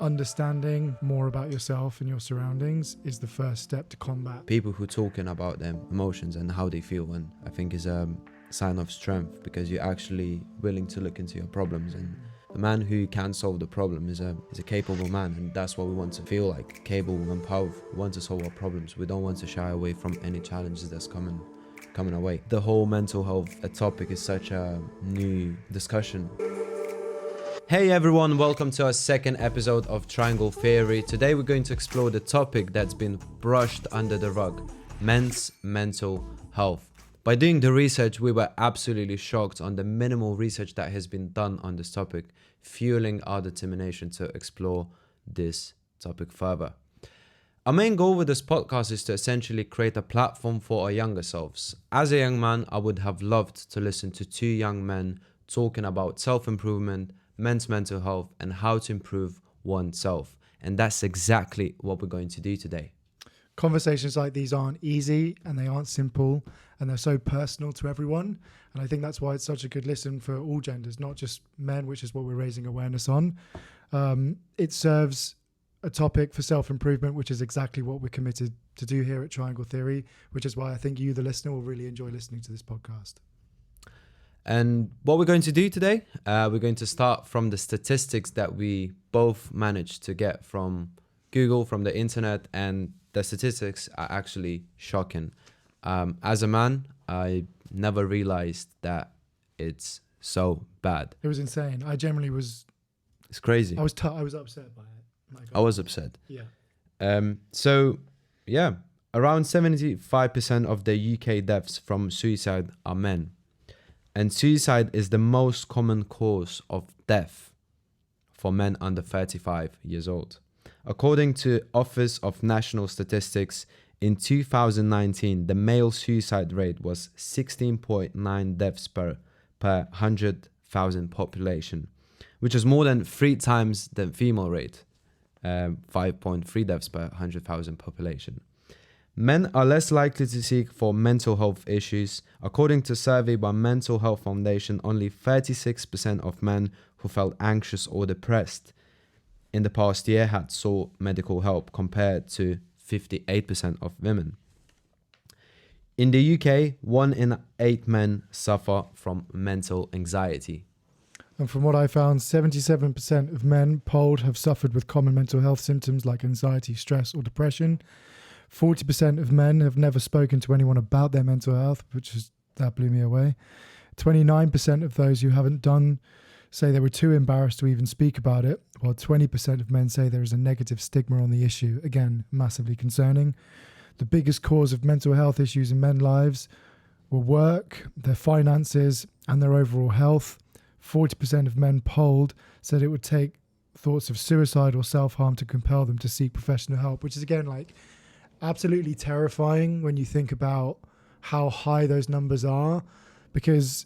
understanding more about yourself and your surroundings is the first step to combat. People who talking about their emotions and how they feel, and I think is a sign of strength, because you're actually willing to look into your problems. And the man who can solve the problem is a capable man, and that's what we want to feel like, capable and powerful. We want to solve our problems. We don't want to shy away from any challenges that's coming our way. The whole mental health topic is such a new discussion. Hey everyone, welcome to our second episode of Triangle Theory. Today we're going to explore the topic that's been brushed under the rug: men's mental health. By doing the research, we were absolutely shocked on the minimal research that has been done on this topic, fueling our determination to explore this topic further. Our main goal with this podcast is to essentially create a platform for our younger selves. As a young man, I would have loved to listen to two young men talking about self-improvement, men's mental health, and how to improve oneself. And that's exactly what we're going to do today. Conversations like these aren't easy and they aren't simple, and they're so personal to everyone. And I think that's why it's such a good listen for all genders, not just men, which is what we're raising awareness on. It serves a topic for self-improvement, which is exactly what we're committed to do here at Triangle Theory, which is why I think you, the listener, will really enjoy listening to this podcast. And what we're going to do today, we're going to start from the statistics that we both managed to get from Google, from the internet, and the statistics are actually shocking. As a man, I never realized that it's so bad. It was insane. I generally was... It's crazy. I was upset by it. I was upset. Yeah. Around 75% of the UK deaths from suicide are men. And suicide is the most common cause of death for men under 35 years old. According to Office of National Statistics, in 2019, the male suicide rate was 16.9 deaths per 100,000 population, which is more than 3 times the female rate, 5.3 deaths per 100,000 population. Men are less likely to seek for mental health issues. According to a survey by Mental Health Foundation, only 36% of men who felt anxious or depressed in the past year had sought medical help, compared to 58% of women. In the UK, 1 in 8 men suffer from mental anxiety. And from what I found, 77% of men polled have suffered with common mental health symptoms like anxiety, stress, or depression. 40% of men have never spoken to anyone about their mental health, that blew me away. 29% of those who haven't done say they were too embarrassed to even speak about it, while 20% of men say there is a negative stigma on the issue. Again, massively concerning. The biggest cause of mental health issues in men's lives were work, their finances, and their overall health. 40% of men polled said it would take thoughts of suicide or self-harm to compel them to seek professional help, which is, again, absolutely terrifying when you think about how high those numbers are, because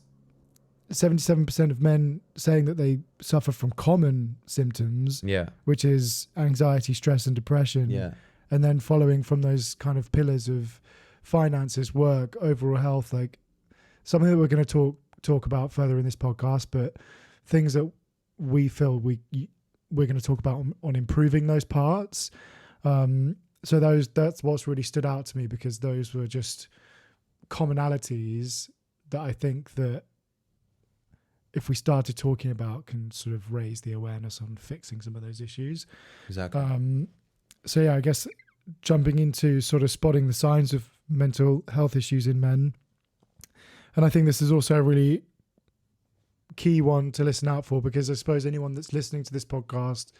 77% of men saying that they suffer from common symptoms, which is anxiety, stress, and depression, and then following from those kind of pillars of finances, work, overall health, something that we're going to talk about further in this podcast, but things that we feel we're going to talk about on improving those parts. So that's what's really stood out to me, because those were just commonalities that I think that if we started talking about can sort of raise the awareness on fixing some of those issues. Exactly. I guess jumping into sort of spotting the signs of mental health issues in men. And I think this is also a really key one to listen out for, because I suppose anyone that's listening to this podcast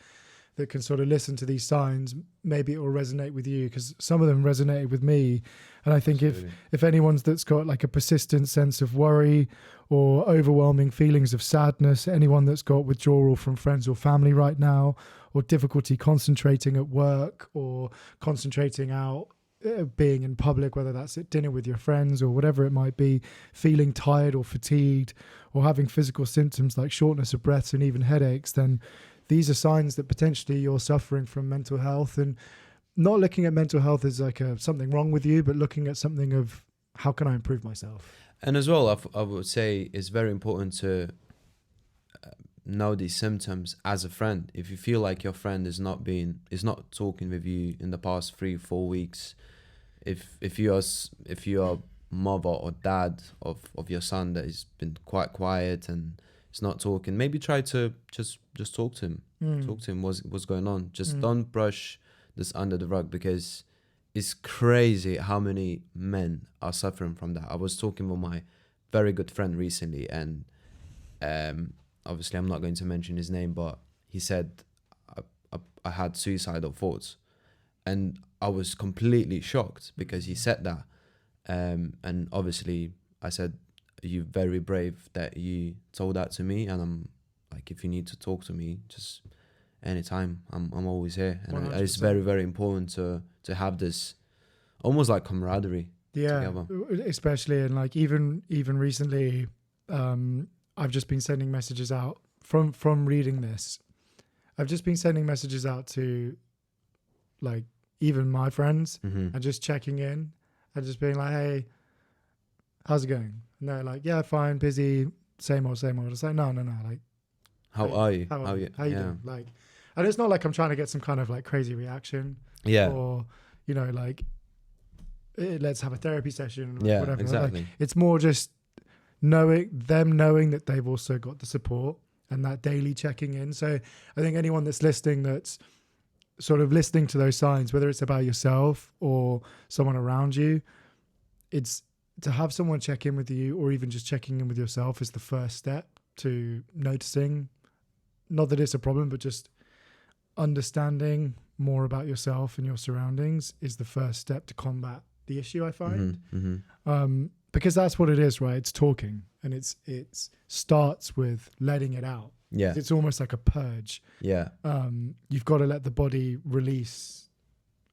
that can sort of listen to these signs, maybe it will resonate with you, because some of them resonated with me. And I think if anyone's that's got a persistent sense of worry or overwhelming feelings of sadness, anyone that's got withdrawal from friends or family right now, or difficulty concentrating at work or concentrating out, being in public, whether that's at dinner with your friends or whatever it might be, feeling tired or fatigued, or having physical symptoms like shortness of breath and even headaches, then these are signs that potentially you're suffering from mental health. And not looking at mental health as something wrong with you, but looking at something of how can I improve myself? And as well, I would say it's very important to know these symptoms as a friend. If you feel like your friend is not talking with you in the past 3-4 weeks, if you're mother or dad of your son that has been quite quiet and is not talking, maybe try to just talk to him. Talk to him what's going on. Just don't brush this under the rug, because it's crazy how many men are suffering from that. I was talking with my very good friend recently, and obviously I'm not going to mention his name, but he said I had suicidal thoughts, and I was completely shocked because he said that. And obviously I said, you're very brave that you told that to me, and I'm like, if you need to talk to me, just anytime, I'm always here. And it's very, very important to have this almost like camaraderie together. Especially, and like even recently, I've just been sending messages out from reading this. I've just been sending messages out to like even my friends and just checking in and just being like, hey, how's it going? And they're like, yeah, fine, busy, same old. It's like, no, like, how are you? How you doing? Like, and it's not like I'm trying to get some kind of like crazy reaction. Yeah. Or, you know, like, let's have a therapy session. Or whatever. Exactly. Like, it's more just knowing that they've also got the support and that daily checking in. So I think anyone that's listening, that's sort of listening to those signs, whether it's about yourself or someone around you, it's to have someone check in with you, or even just checking in with yourself, is the first step to noticing, not that it's a problem, but just understanding more about yourself and your surroundings is the first step to combat the issue, I find. Because that's what it is, right? It's talking, and it starts with letting it out. Yeah. It's almost like a purge. Yeah. You've got to let the body release.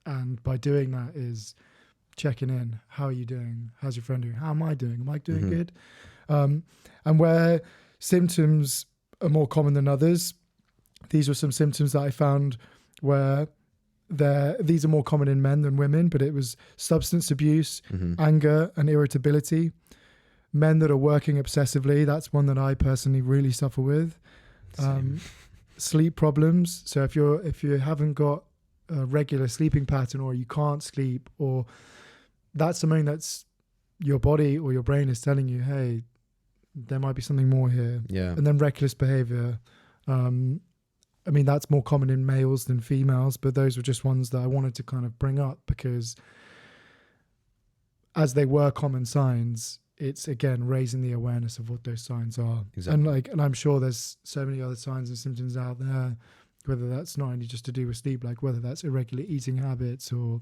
And by doing that is checking in. How are you doing? How's your friend doing? How am I doing? Am I doing good? And where symptoms are more common than others, these were some symptoms that I found where these are more common in men than women, but it was substance abuse, anger and irritability. Men that are working obsessively, that's one that I personally really suffer with. Sleep problems. So if you haven't got a regular sleeping pattern, or you can't sleep, or that's something that's your body or your brain is telling you, hey, there might be something more here. Yeah. And then reckless behavior. I mean, that's more common in males than females, but those were just ones that I wanted to kind of bring up, because as they were common signs, it's again raising the awareness of what those signs are. Exactly. And I'm sure there's so many other signs and symptoms out there, whether that's not only just to do with sleep, like whether that's irregular eating habits or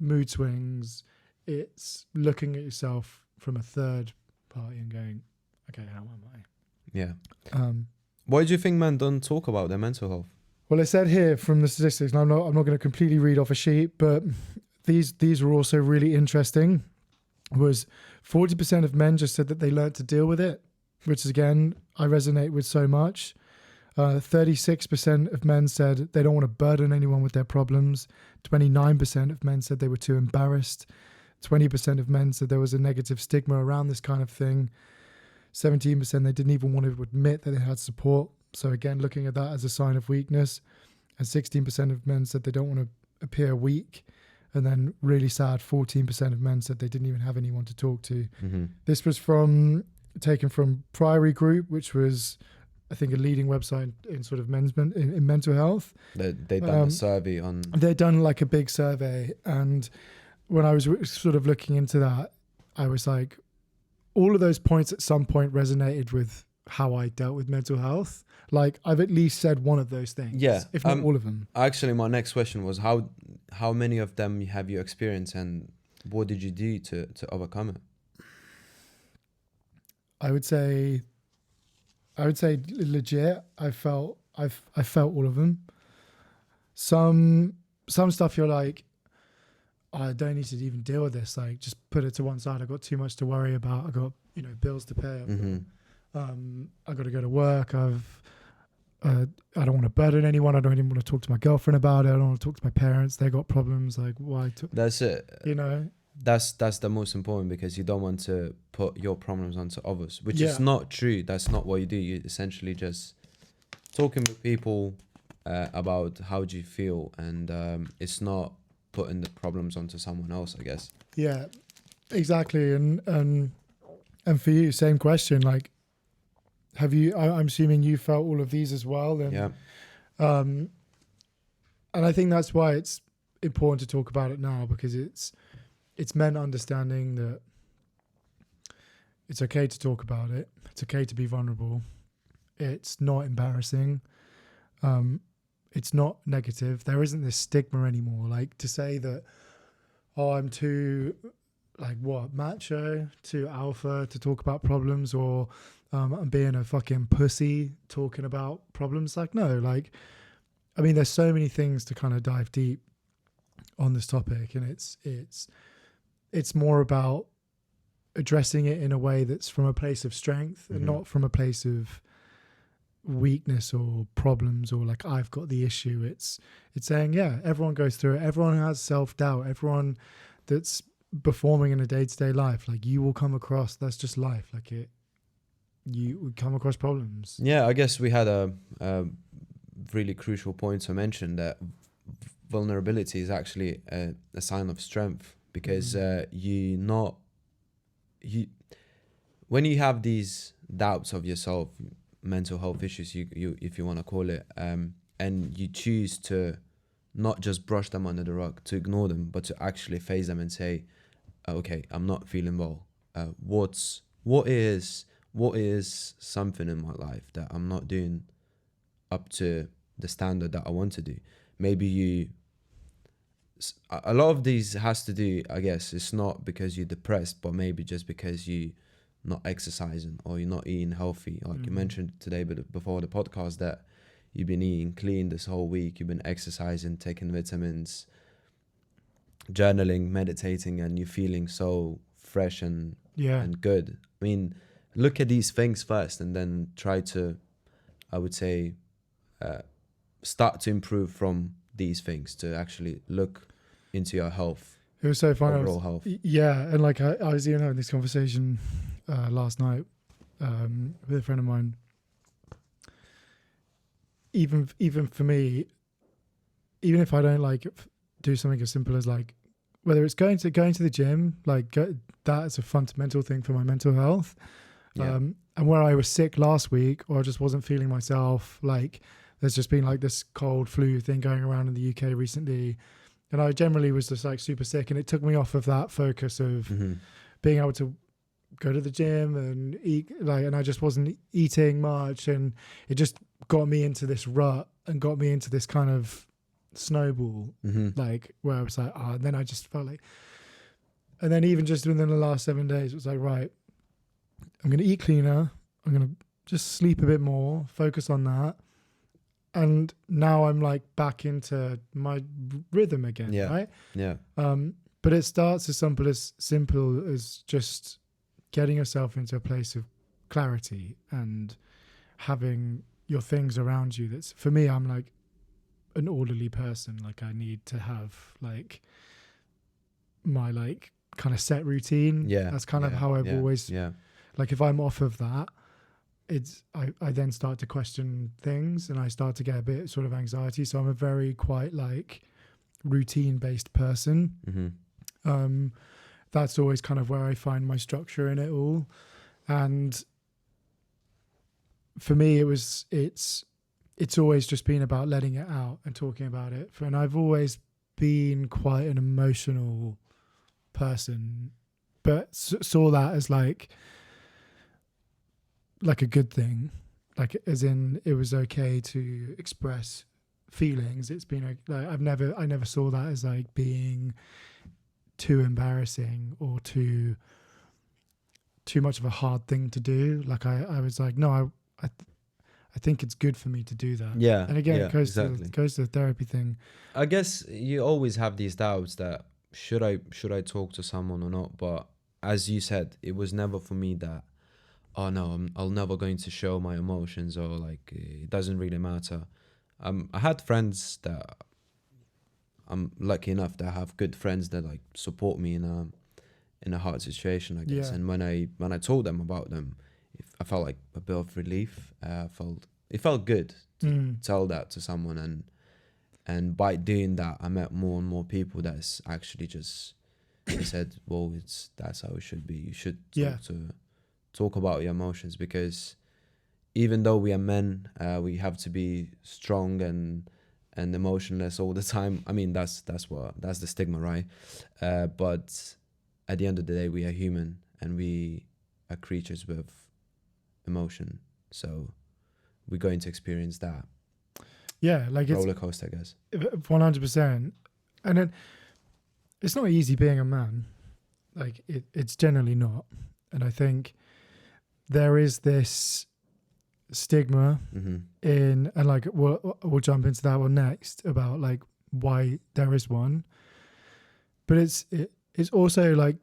mood swings. It's looking at yourself from a third party and going, okay, how am I? Yeah. Why do you think men don't talk about their mental health? Well, it said here from the statistics, and I'm not going to completely read off a sheet, but these were also really interesting. Was 40% of men just said that they learned to deal with it, which is, again, I resonate with so much. 36% of men said they don't want to burden anyone with their problems. 29% of men said they were too embarrassed. 20% of men said there was a negative stigma around this kind of thing. 17% they didn't even want to admit that they had support. So again, looking at that as a sign of weakness. And 16% of men said they don't want to appear weak. And then really sad, 14% of men said they didn't even have anyone to talk to. This was taken from Priory Group, which was, I think, a leading website in sort of in mental health. They done a survey on... They'd done like a big survey. And when I was sort of looking into that, I was like, all of those points at some point resonated with how I dealt with mental health. Like, I've at least said one of those things. Yeah. If not all of them. Actually, my next question was how many of them have you experienced, and what did you do to overcome it? I would say legit. I felt all of them. Some stuff you're like, I don't need to even deal with this. Like, just put it to one side. I've got too much to worry about. I got, bills to pay. I've got to go to work. I don't want to burden anyone. I don't even want to talk to my girlfriend about it. I don't want to talk to my parents. They got problems. Like, why? That's it. that's the most important, because you don't want to put your problems onto others, which is Yeah. not true. That's not what you do. You essentially just talking with people about how do you feel, and it's not putting the problems onto someone else, I guess. Yeah, exactly. And for you, same question. Like, have you? I'm assuming you felt all of these as well. And, Yeah. And I think that's why it's important to talk about it now, because it's men understanding that it's okay to talk about it. It's okay to be vulnerable. It's not embarrassing. It's not negative. There isn't this stigma anymore. Like, to say that, oh, I'm too, like, what, macho, too alpha to talk about problems, or I'm being a fucking pussy talking about problems. Like, no, like, I mean, there's so many things to kind of dive deep on this topic, and it's more about addressing it in a way that's from a place of strength and not from a place of weakness or problems, or like, I've got the issue. It's saying, yeah, everyone goes through it. Everyone has self-doubt. Everyone that's performing in a day-to-day life, like, you will come across, that's just life. Like, you would come across problems. Yeah, I guess we had a really crucial point to mention, that vulnerability is actually a sign of strength, because when you have these doubts of yourself, mental health issues, you if you want to call it, and you choose to not just brush them under the rug, to ignore them, but to actually face them and say, okay, I'm not feeling well. What is something in my life that I'm not doing up to the standard that I want to do? Maybe a lot of these has to do, I guess, it's not because you're depressed, but maybe just because you not exercising, or you're not eating healthy. Like you mentioned today, but before the podcast, that you've been eating clean this whole week, you've been exercising, taking vitamins, journaling, meditating, and you're feeling so fresh and good. I mean, look at these things first, and then try to, I would say, start to improve from these things, to actually look into your health. It was so funny. Overall health. Yeah, and like I was even having this conversation last night with a friend of mine. Even for me, even if I don't like do something as simple as, like, whether it's going to the gym, like that's a fundamental thing for my mental health. Yeah. And where I was sick last week, or I just wasn't feeling myself, like, there's just been like this cold flu thing going around in the UK recently, and I generally was just like super sick, and it took me off of that focus of being able to go to the gym and eat, like, and I just wasn't eating much, and it just got me into this rut and got me into this kind of snowball, like, where I was like, and then I just felt like, and then even just within the last 7 days, it was like, right, I'm going to eat cleaner, I'm going to just sleep a bit more, focus on that. And now I'm like back into my rhythm again, right? Yeah. But it starts as simple as just getting yourself into a place of clarity and having your things around you. That's, for me, I'm like an orderly person. Like, I need to have like my like kind of set routine. Yeah. That's kind of how I've always, like, if I'm off of that, I then start to question things, and I start to get a bit sort of anxiety. So I'm a very quite like routine based person. That's always kind of where I find my structure in it all. And for me, it's always just been about letting it out and talking about it. And I've always been quite an emotional person, but saw that as like a good thing, like, as in, it was okay to express feelings. It's been like, I never saw that as like being too embarrassing or too much of a hard thing to do. Like, I was like, no, I think it's good for me to do that. Yeah. And again, yeah, it goes to the therapy thing. I guess you always have these doubts that should I talk to someone or not? But as you said, it was never for me that, oh no, I'll never going to show my emotions, or like, it doesn't really matter. I had friends that I'm lucky enough to have good friends that like support me in in a hard situation, I guess. Yeah. And when I told them about them, I felt like a bit of relief. It felt good to tell that to someone, and by doing that, I met more and more people that's actually just they said, well, that's how it should be. You should talk about your emotions, because even though we are men, we have to be strong and emotionless all the time. I mean, that's the stigma, right? But at the end of the day, we are human, and we are creatures with emotion. So we're going to experience that. Yeah, like roller coaster, I guess. 100%. And then it's not easy being a man. Like it's generally not. And I think there is this stigma in, and like we'll jump into that one next about like why there is one. But it's also like,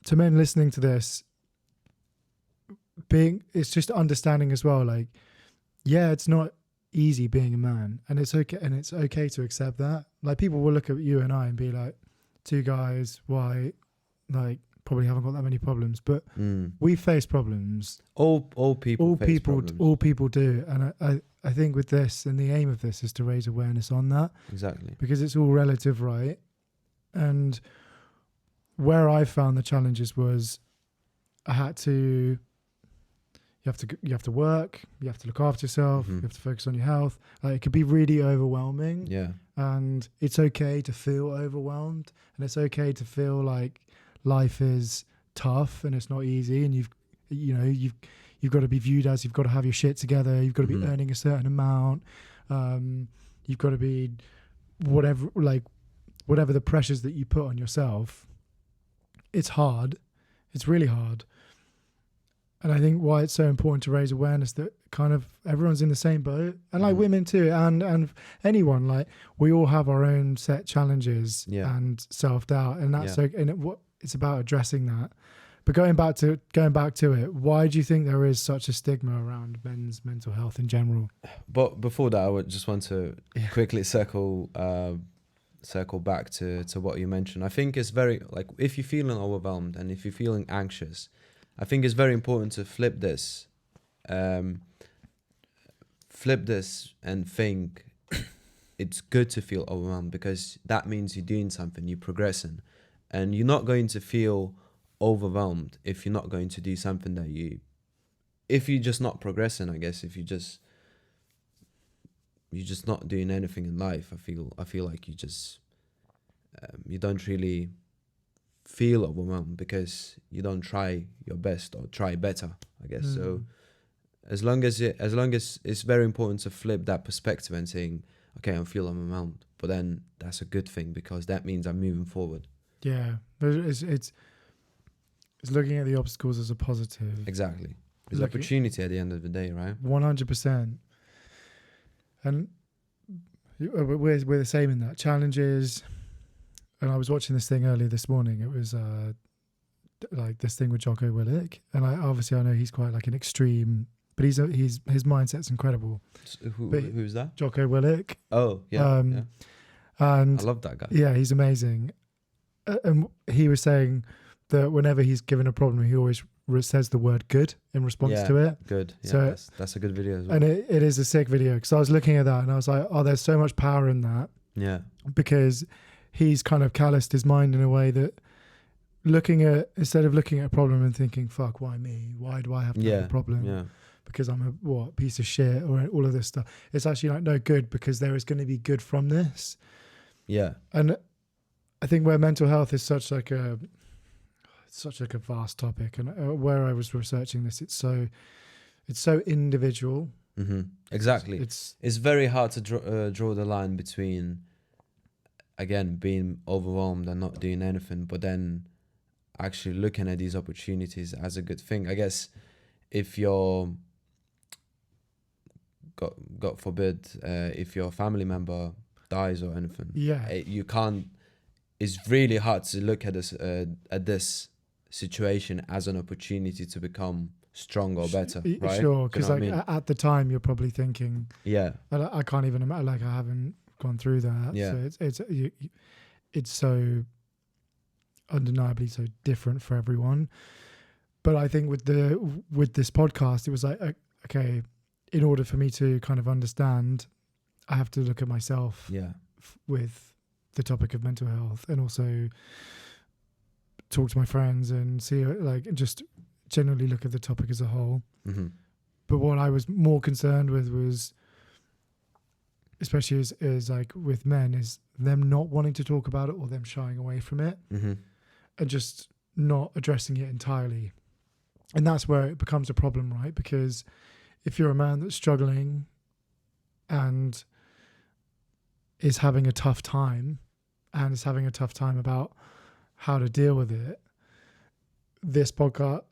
to men listening to this, it's just understanding as well, like, yeah, it's not easy being a man, and it's okay to accept that. Like, people will look at you and I and be like, two guys, white, like, probably haven't got that many problems, but we face problems. All people do, and I think with this, and the aim of this is to raise awareness on that. Exactly, because it's all relative, right? And where I found the challenges was, I had to. You have to work. You have to look after yourself. You have to focus on your health. Like, it could be really overwhelming. Yeah. And it's okay to feel overwhelmed, and it's okay to feel like life is tough and it's not easy. And you've got to be viewed as, you've got to have your shit together. You've got to be earning a certain amount. You've got to be whatever the pressures that you put on yourself. It's hard. It's really hard. And I think why it's so important to raise awareness that kind of everyone's in the same boat, and like women too, and anyone, like, we all have our own set challenges and self-doubt, and that's it's about addressing that. But going back to it, why do you think there is such a stigma around men's mental health in general? But before that, I would just want to quickly circle back to what you mentioned. I think it's very, like, if you're feeling overwhelmed and if you're feeling anxious, I think it's very important to flip this and think it's good to feel overwhelmed, because that means you're doing something, you're progressing, and you're not going to feel overwhelmed if you're not going to do something if you're just not progressing, I guess. If you're just not doing anything in life, I feel like you don't really feel overwhelmed because you don't try your best or try better, I guess. So as long as it's very important to flip that perspective and saying, okay, I'm feeling overwhelmed, but then that's a good thing, because that means I'm moving forward. Yeah, it's looking at the obstacles as a positive. Exactly. It's an opportunity at the end of the day, right? 100%. And we're the same in that. Challenges. And I was watching this thing earlier this morning. It was like this thing with Jocko Willink, and I know he's quite like an extreme, but his mindset's incredible. Who's that? Jocko Willink. Oh yeah, yeah. And I love that guy. Yeah, he's amazing. And he was saying that whenever he's given a problem, he always says the word "good" in response to it. Good. Yeah, so that's a good video as well. And it is a sick video, because I was looking at that and I was like, oh, there's so much power in that. Yeah. Because he's kind of calloused his mind in a way that instead of looking at a problem and thinking, fuck, why me? Why do I have to have a problem? Yeah. Because I'm a piece of shit, or all of this stuff. It's actually like, no, good, because there is going to be good from this. Yeah. And I think where mental health is such like a vast topic, and where I was researching this, it's so individual. Mm-hmm. Exactly. It's very hard to draw the line between, again, being overwhelmed and not doing anything, but then actually looking at these opportunities as a good thing. I guess if you're, God forbid, if your family member dies or anything, you can't. It's really hard to look at this situation as an opportunity to become stronger or better, right? Sure, because at the time you're probably thinking, I can't even imagine. Like, I haven't gone through that. Yeah. So it's so undeniably so different for everyone. But I think with this podcast, it was like, okay, in order for me to kind of understand, I have to look at myself with the topic of mental health, and also talk to my friends and see, like, just generally look at the topic as a whole. Mm-hmm. But what I was more concerned with was, especially as like with men, is them not wanting to talk about it or them shying away from it, and just not addressing it entirely. And that's where it becomes a problem, right? Because if you're a man that's struggling and is having a tough time about how to deal with it, this podcast,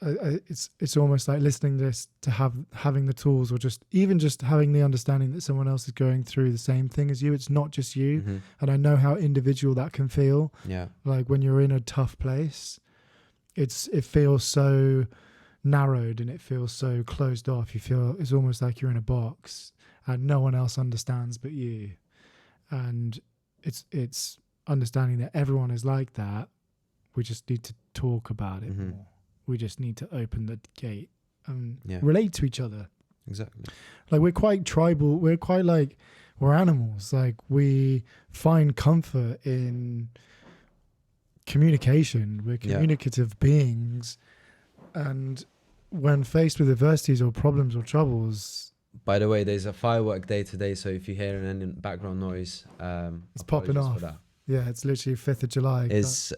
it's almost like listening to this to having the tools, or just having the understanding that someone else is going through the same thing as you. It's not just you. And I know how individual that can feel. Yeah. Like when you're in a tough place, it feels so narrowed and it feels so closed off. You feel it's almost like you're in a box and no one else understands but you. And it's understanding that everyone is like that. We just need to talk about it more. We just need to open the gate and relate to each other. Exactly. Like, we're quite tribal. We're quite like, we're animals. Like, we find comfort in communication. We're communicative beings. And when faced with adversities or problems or troubles... By the way, there's a firework day today, so if you hear any background noise... it's popping off. For that. Yeah, it's literally 5th of July. It's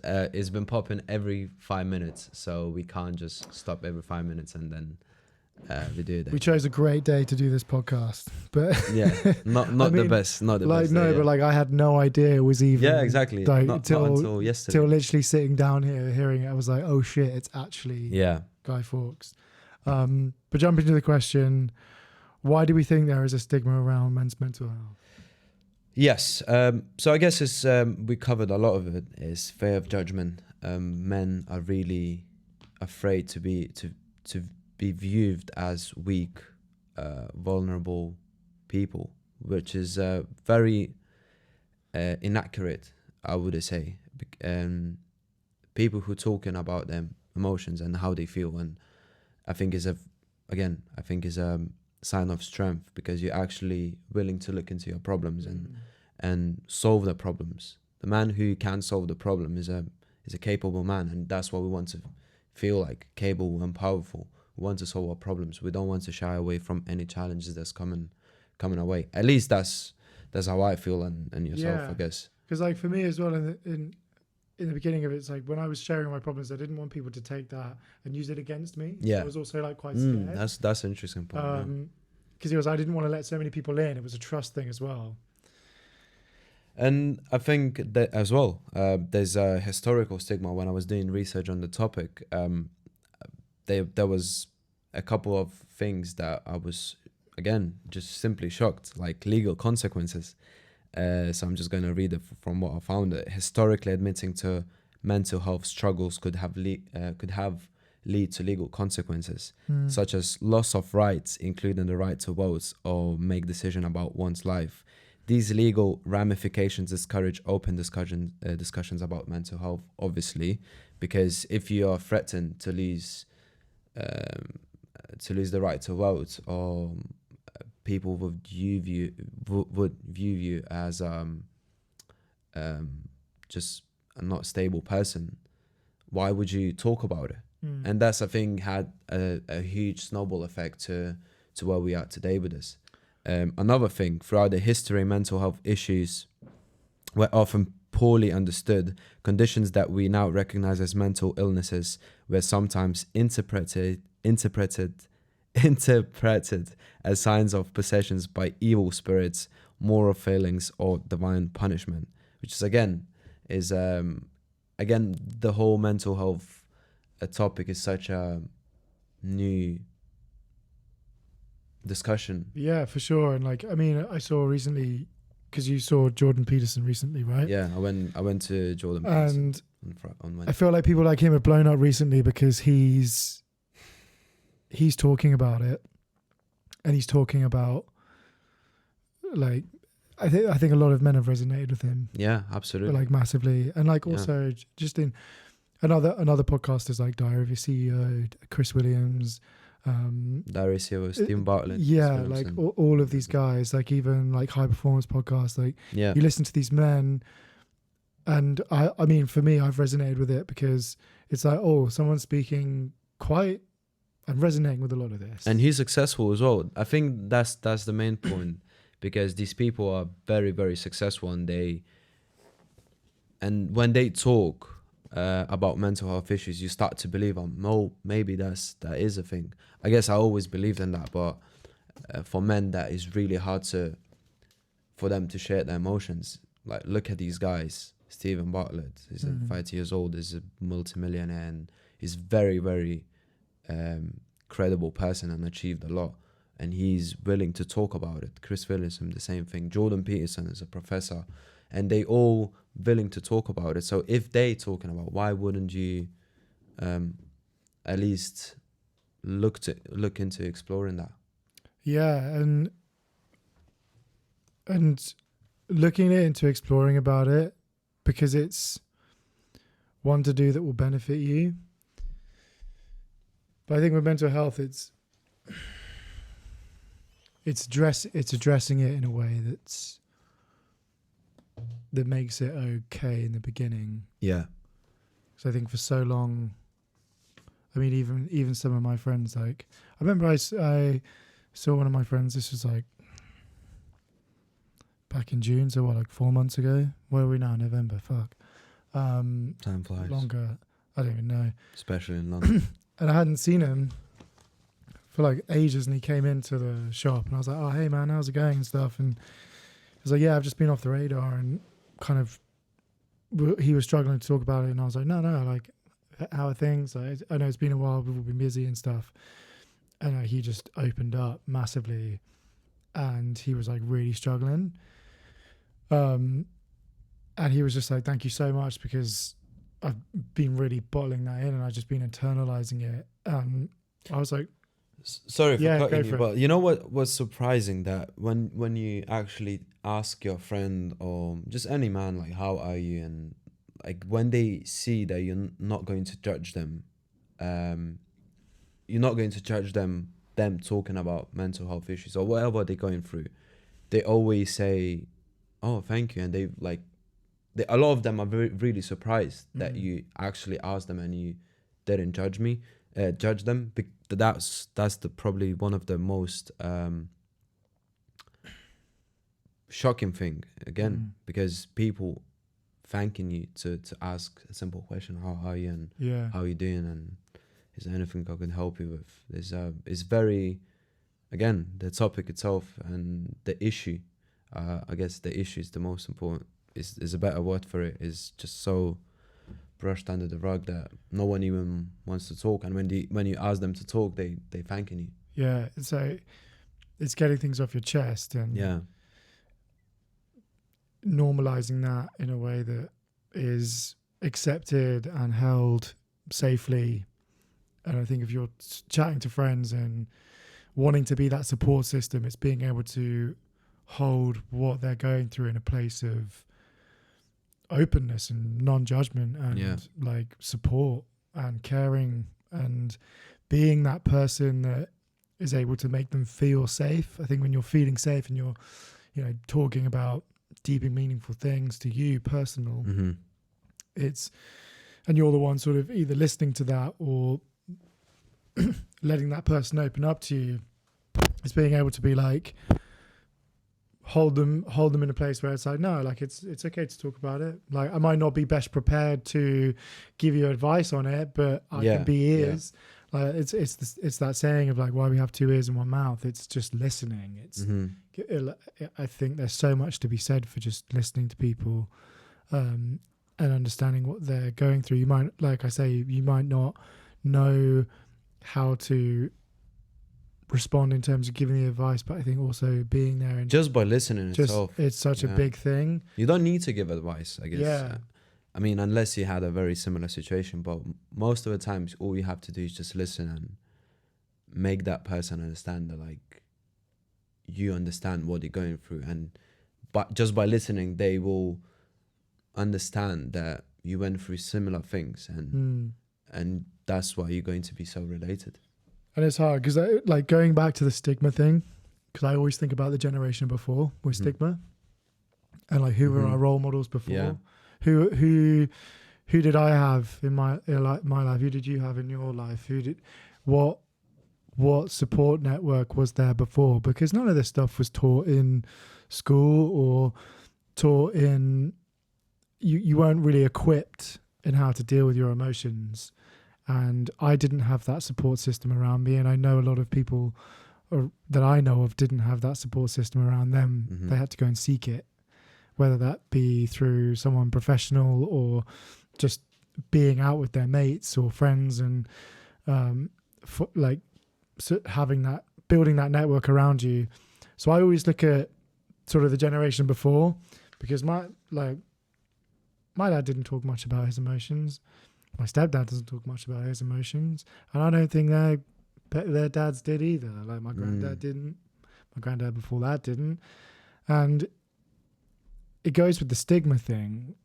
been popping every 5 minutes, so we can't just stop every 5 minutes and then we do that. We chose a great day to do this podcast, but not the best, not the best. No, but like I had no idea it was even. Yeah, exactly. Like, not until yesterday. Till literally sitting down here, hearing it, I was like, oh shit, it's actually Guy Fawkes. But jumping to the question, why do we think there is a stigma around men's mental health? Yes. So I guess it's we covered a lot of it. Is fear of judgment. Men are really afraid to be viewed as weak, vulnerable people, which is very inaccurate, I would say. People who talking about their emotions and how they feel, and I think is a sign of strength, because you're actually willing to look into your problems and solve the problems. The man who can solve the problem is a capable man, and that's what we want to feel like, capable and powerful. We want to solve our problems. We don't want to shy away from any challenges that's coming our way. At least that's how I feel, and yourself, I guess. Because like for me as well, in the beginning of it, it's like when I was sharing my problems, I didn't want people to take that and use it against me. Yeah, so I was also like quite scared. That's an interesting point. Because I didn't want to let so many people in. It was a trust thing as well. And I think that as well, there's a historical stigma. When I was doing research on the topic, there was a couple of things that I was, again, just simply shocked, like legal consequences. So I'm just going to read it from what I found. Historically, admitting to mental health struggles could have lead to legal consequences, such as loss of rights, including the right to vote or make decision about one's life. These legal ramifications discourage open discussions about mental health, obviously, because if you are threatened to lose the right to vote, or people would view you as just a not stable person, why would you talk about it? And that's, I think, had a huge snowball effect to where we are today with this. Another thing, throughout the history, mental health issues were often poorly understood. Conditions that we now recognize as mental illnesses were sometimes interpreted as signs of possessions by evil spirits, moral failings, or divine punishment. Which is again the whole mental health topic is such a new discussion. Yeah, for sure. And like, I mean, I saw recently, because you saw Jordan Peterson recently, right? Yeah, I went to Jordan Peterson on Wednesday. I feel like people like him have blown up recently because he's talking about it, and he's talking about, like, I think a lot of men have resonated with him. Yeah, absolutely. Like massively, and like also just in Another podcasters like Diary of a CEO, Chris Williams, Diary CEO, Stephen Bartlett. yeah, like all of these guys, like even like high performance podcasts, like Yeah. you listen to these men, and I mean, for me, I've resonated with it because it's like, oh, someone's speaking quite and resonating with a lot of this. And he's successful as well. I think that's the main point, because these people are very, very successful, and when they talk about mental health issues, you start to believe, oh, maybe that is a thing. I guess I always believed in that, but for men, that is really hard for them to share their emotions. Like, look at these guys. Stephen Bartlett is 30 years old, is a multimillionaire, and he's very, very credible person and achieved a lot. And he's willing to talk about it. Chris Williams, the same thing. Jordan Peterson is a professor, and they all willing to talk about it. So if they talking about, why wouldn't you at least look into exploring that? Yeah, and looking into exploring about it, because it's one to do that will benefit you. But I think with mental health, it's addressing it in a way that makes it okay in the beginning. Yeah. So I think for so long, I mean, even some of my friends, like, I remember I saw one of my friends, this was like back in June, so what, like 4 months ago? Where are we now? November, fuck. Time flies. Longer, I don't even know. Especially in London. And I hadn't seen him for like ages, and he came into the shop, and I was like, oh, hey man, how's it going and stuff? And he was like, yeah, I've just been off the radar, and kind of, he was struggling to talk about it, and I was like, no, like, how are things? I know it's been a while, we've all been busy and stuff. And he just opened up massively, and he was like really struggling. And he was just like, thank you so much, because I've been really bottling that in, and I've just been internalizing it. I was like, sorry for cutting you, for but you know what was surprising, that when you actually ask your friend or just any man, like, how are you, and like when they see that you're not going to judge them, you're not going to judge them talking about mental health issues or whatever they're going through, they always say, oh, thank you. And a lot of them are really surprised that you actually asked them and you didn't judge them. That's probably one of the most shocking thing, again, because people thanking you to ask a simple question, how are you, and how are you doing, and is there anything I can help you with? It's very, again, the topic itself and the issue, I guess the issue is the most important, is a better word for it, is just so brushed under the rug that no one even wants to talk. And when you ask them to talk, they thanking you. Yeah, so it's getting things off your chest and normalizing that in a way that is accepted and held safely. And I think if you're chatting to friends and wanting to be that support system, it's being able to hold what they're going through in a place of openness and non-judgment and like support and caring and being that person that is able to make them feel safe. I think when you're feeling safe and you're, talking about deep and meaningful things to you, personal, and you're the one sort of either listening to that or letting that person open up to you, it's being able to be like, hold them in a place where it's like, no, like it's okay to talk about it. Like I might not be best prepared to give you advice on it, but I can be ears. Like it's that saying of like, why we have two ears and one mouth. It's just listening. I think there's so much to be said for just listening to people and understanding what they're going through. You might, like I say, you might not know how to respond in terms of giving the advice, but I think also being there and just by listening itself, it's such a big thing. You don't need to give advice, I guess. I mean, unless you had a very similar situation, but most of the times all you have to do is just listen and make that person understand that like you understand what they're going through, and but just by listening they will understand that you went through similar things, and that's why you're going to be so related. And it's hard because like going back to the stigma thing, because I always think about the generation before with stigma, and like who were our role models before. Yeah. Who did I have in my life? Who did you have in your life? What support network was there before? Because none of this stuff was taught in school or taught in. You weren't really equipped in how to deal with your emotions, and I didn't have that support system around me. And I know a lot of people that I know of didn't have that support system around them. They had to go and seek it, whether that be through someone professional or just being out with their mates or friends, and having that, building that network around you. So I always look at sort of the generation before, because my dad didn't talk much about his emotions. My stepdad doesn't talk much about his emotions, and I don't think their dads did either. Like my granddad didn't, my granddad before that didn't, and it goes with the stigma thing.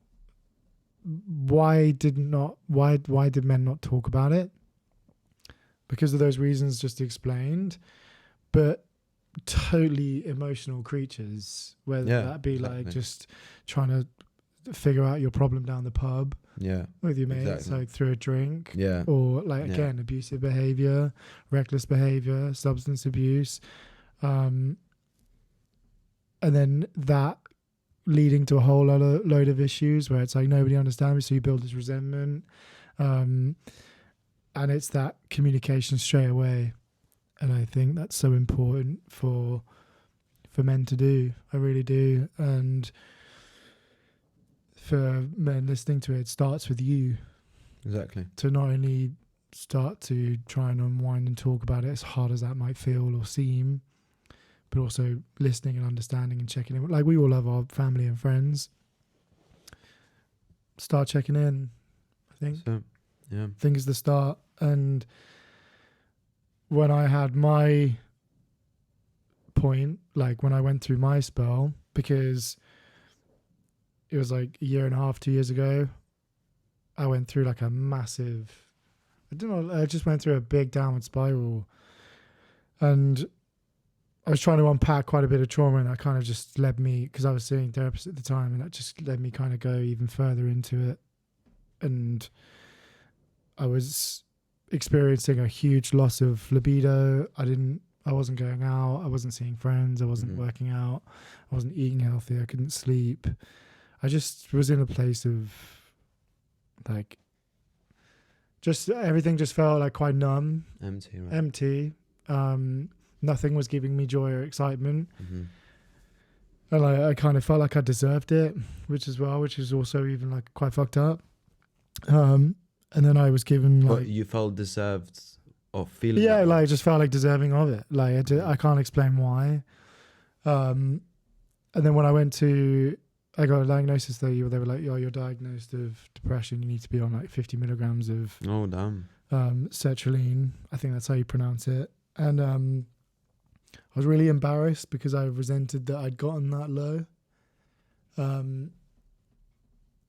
Why did men not talk about it? Because of those reasons just explained, but totally emotional creatures, whether that be like just trying to figure out your problem down the pub with your mates, like through a drink, or like again abusive behavior, reckless behavior, substance abuse, and then that leading to a whole other load of issues where it's like nobody understands me, so you build this resentment, and it's that communication straight away. And I think that's so important for men to do. I really do. And for men listening to it, it starts with you. Exactly. To not only start to try and unwind and talk about it, as hard as that might feel or seem, but also listening and understanding and checking in. Like we all have our family and friends. Start checking in, I think. So, yeah. I think is the start. And when I had my point, like when I went through my spell, because it was like a year and a half, 2 years ago, I went through like a massive, I just went through a big downward spiral. And I was trying to unpack quite a bit of trauma, and that kind of just led me, because I was seeing therapists at the time, and that just led me kind of go even further into it. And I was experiencing a huge loss of libido. I wasn't going out. I wasn't seeing friends. I wasn't working out. I wasn't eating healthy. I couldn't sleep. I just was in a place of like, just everything just felt like quite numb. Empty, right? Empty. Nothing was giving me joy or excitement. And I kind of felt like I deserved it, which is also even like quite fucked up. And then I was given like... But you felt deserved of feeling... Yeah, like I just felt like deserving of it. Like I can't explain why. And then when I got a diagnosis they were like, oh, you're diagnosed of depression. You need to be on like 50 milligrams of... Oh, damn. Sertraline. I think that's how you pronounce it. And I was really embarrassed because I resented that I'd gotten that low.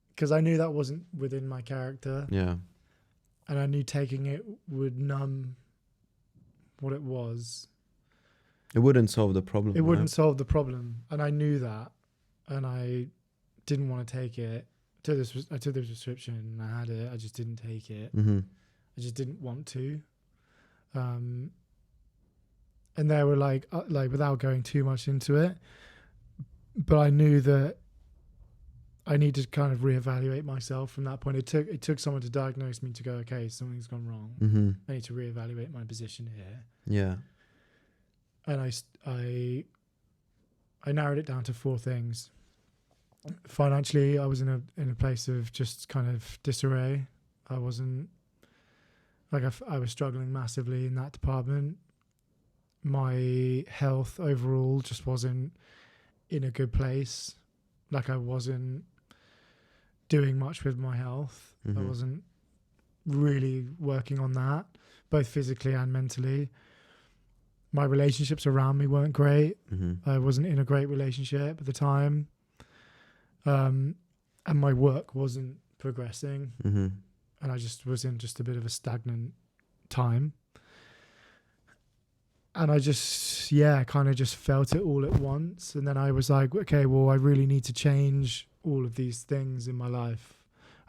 Because I knew that wasn't within my character. Yeah. And I knew taking it would numb what it was. It wouldn't solve the problem. It wouldn't solve the problem. And I knew that. And I didn't want to take it. I took the prescription and I had it. I just didn't take it. I just didn't want to. And they were like without going too much into it, but I knew that I need to kind of reevaluate myself from that point. It took someone to diagnose me to go, okay, something's gone wrong. I need to reevaluate my position here. Yeah. And I narrowed it down to 4 things. Financially, I was in a place of just kind of disarray. I wasn't like I was struggling massively in that department. My health overall just wasn't in a good place. Like I wasn't doing much with my health. I wasn't really working on that, both physically and mentally. My relationships around me weren't great. I wasn't in a great relationship at the time. And my work wasn't progressing, Mm-hmm. and I just was in just a bit of a stagnant time. And I just, kind of just felt it all at once. And then I was like, okay, well, I really need to change all of these things in my life.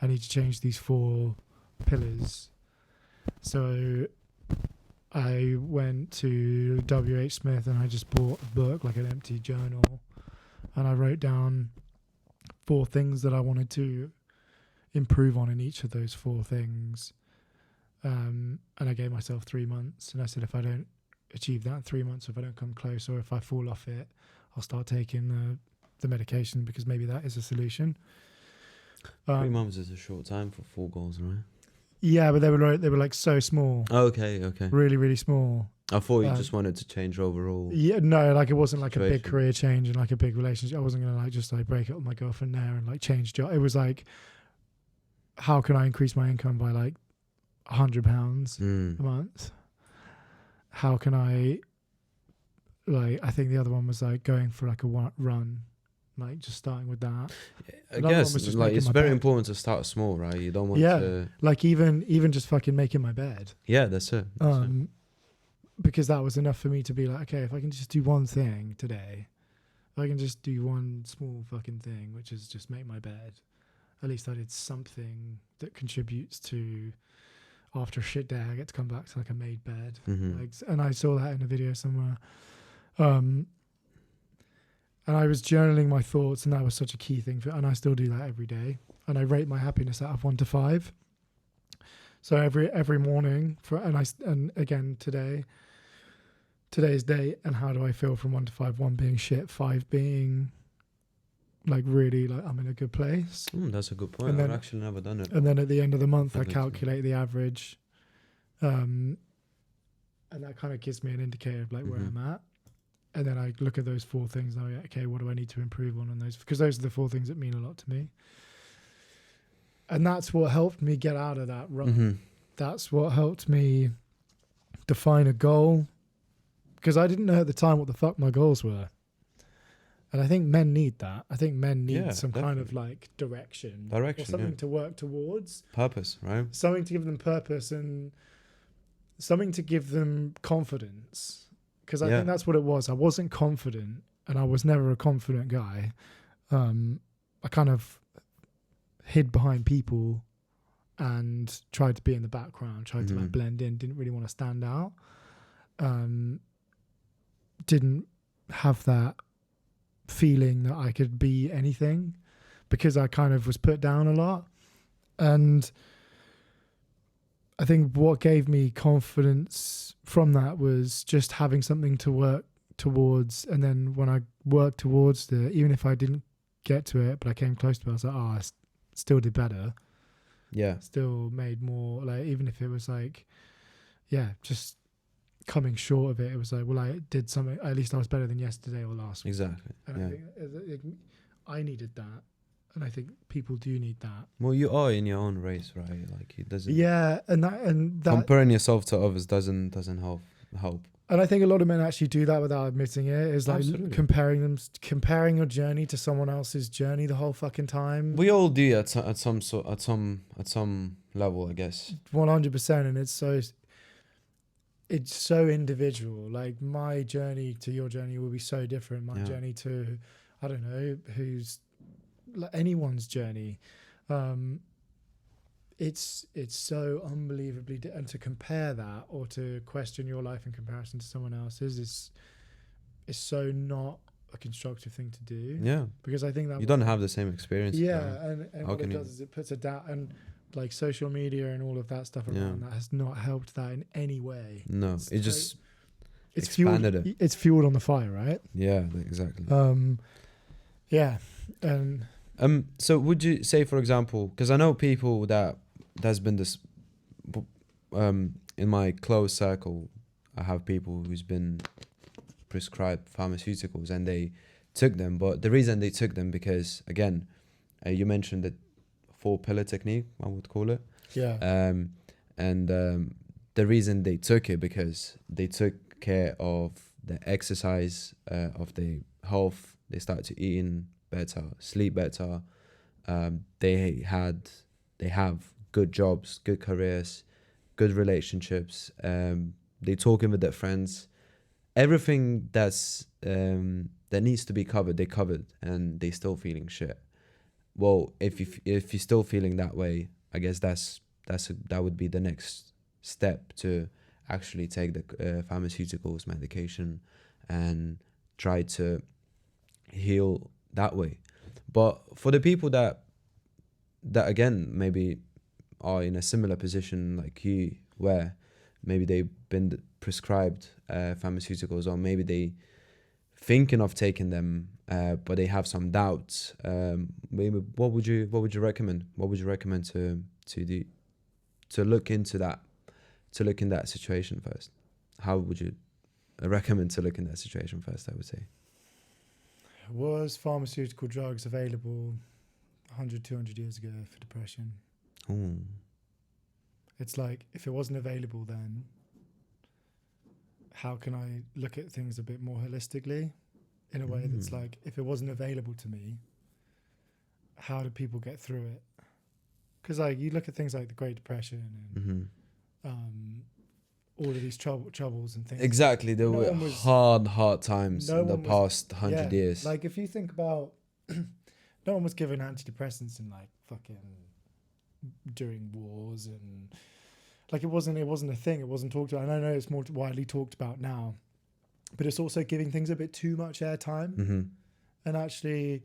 I need to change these 4 pillars. So I went to W.H. Smith and I just bought a book, like an empty journal. And I wrote down 4 things that I wanted to improve on in each of those 4 things. And I gave myself 3 months. And I said, if I don't achieve that in 3 months, if I don't come close, or if I fall off it, I'll start taking the medication, because maybe that is a solution. 3 months is a short time for 4 goals, right? Yeah, but they were like so small. Okay. Really, really small. I thought you just wanted to change overall. Yeah, no, like it wasn't like a big situation. career change and like a big relationship. I wasn't gonna just break up with my girlfriend there and like change job. It was like, how can I increase my income by like £100 a month? How can I, I think the other one was like going for like a run, like just starting with that. I Another guess one was just like making it's my very bed. important to start small, right? You don't want to. Like even just fucking making my bed. Yeah, that's it. Because that was enough for me to be like, okay, if I can just do one thing today, if I can just do one small fucking thing, which is just make my bed, at least I did something that contributes to, after a shit day, I get to come back to like a made bed. Mm-hmm. And I saw that in a video somewhere. And I was journaling my thoughts, and that was such a key thing and I still do that every day. And I rate my happiness out of 1 to 5. So every morning and again today's date, and how do I feel from 1 to 5? 1 being shit, 5 being like really like I'm in a good place. That's a good point. I've actually never done it. And then at the end of the month, I That makes calculate the average, and that kind of gives me an indicator of like where I'm at. And then I look at those 4 things and I go, okay, what do I need to improve on those? Because those are the 4 things that mean a lot to me. And that's what helped me get out of that rut. Mm-hmm. That's what helped me define a goal. Because I didn't know at the time what the fuck my goals were. And I think men need that. I think men need some kind of like direction or something to work towards. Purpose, right? Something to give them purpose and something to give them confidence. Because I think that's what it was. I wasn't confident, and I was never a confident guy. I kind of hid behind people and tried to be in the background, tried to like blend in, didn't really want to stand out. Didn't have that feeling that I could be anything, because I kind of was put down a lot. And I think what gave me confidence from that was just having something to work towards. And then when I worked towards it, even if I didn't get to it, but I came close to it, I was like, I still did better. Yeah. Still made more, like, even if it was like, just coming short of it, it was like, well, I did something, at least I was better than yesterday or last week. Exactly. And I think I needed that. And I think people do need that. Well, you are in your own race, right? Like it doesn't. Yeah, and that Comparing yourself to others doesn't help. And I think a lot of men actually do that without admitting it. Is like comparing your journey to someone else's journey the whole fucking time. We all do at some level, I guess. 100%, and it's so individual. Like my journey to your journey will be so different. My journey to, I don't know, who's like anyone's journey. It's so unbelievably and to compare that or to question your life in comparison to someone else's is so not a constructive thing to do. Yeah, because I think that you don't have the same experience. And what it does is it puts a doubt, and like social media and all of that stuff around that has not helped that in any way. No, it's just expanded it. It's fueled on the fire, right? Yeah, exactly. And so would you say, for example, because I know people there's been this in my close circle, I have people who's been prescribed pharmaceuticals and they took them, but the reason they took them because again, you mentioned the 4-pillar technique, I would call it. Yeah. The reason they took it because they took care of the exercise, of their health. They started to eating better, sleep better. They had they have good jobs, good careers, good relationships. They talking with their friends. Everything that needs to be covered, they covered, and they still feeling shit. Well, if you're still feeling that way, I guess that would be the next step to actually take the pharmaceuticals, medication, and try to heal that way. But for the people that again maybe are in a similar position like you, where maybe they've been prescribed pharmaceuticals, or maybe they thinking of taking them, but they have some doubts. Maybe what would you recommend? What would you recommend to look into that, to look in that situation first? How would you recommend to look in that situation first? I would say. Was pharmaceutical drugs available 100, 200 years ago for depression? Ooh. It's like, if it wasn't available then, how can I look at things a bit more holistically, in a way that's like, if it wasn't available to me, how do people get through it? Because like, you look at things like the Great Depression and all of these troubles and things. Exactly, there were hard times in the past 100 years. Like, if you think about, no one was given antidepressants in like fucking during wars, and like it wasn't a thing. It wasn't talked about. And I know it's more widely talked about now, but it's also giving things a bit too much airtime, and actually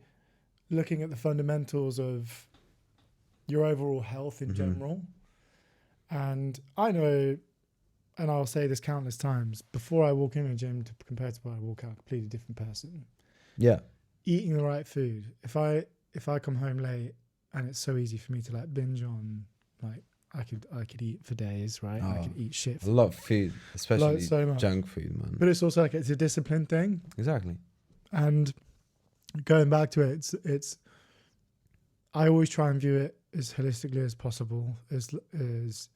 looking at the fundamentals of your overall health in general. And I know, and I'll say this countless times, before I walk in a gym compared to when I walk out, a completely different person. Yeah. Eating the right food. If I come home late and it's so easy for me to like binge on, like I could eat for days, right? I could eat shit. A lot of food, especially so much. Junk food, man. But it's also like, it's a discipline thing. Exactly. And going back to it, it's I always try and view it as holistically as possible, as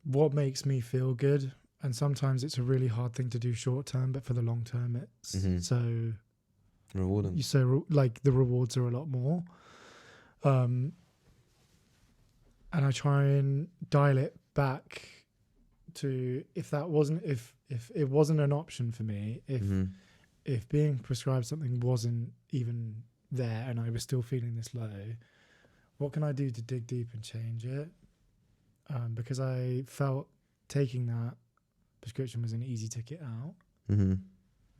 what makes me feel good. And sometimes it's a really hard thing to do short term, but for the long term, it's so rewarding. Like the rewards are a lot more. And I try and dial it back to, if it wasn't an option for me, if being prescribed something wasn't even there and I was still feeling this low, what can I do to dig deep and change it? Because I felt taking that prescription was an easy ticket out.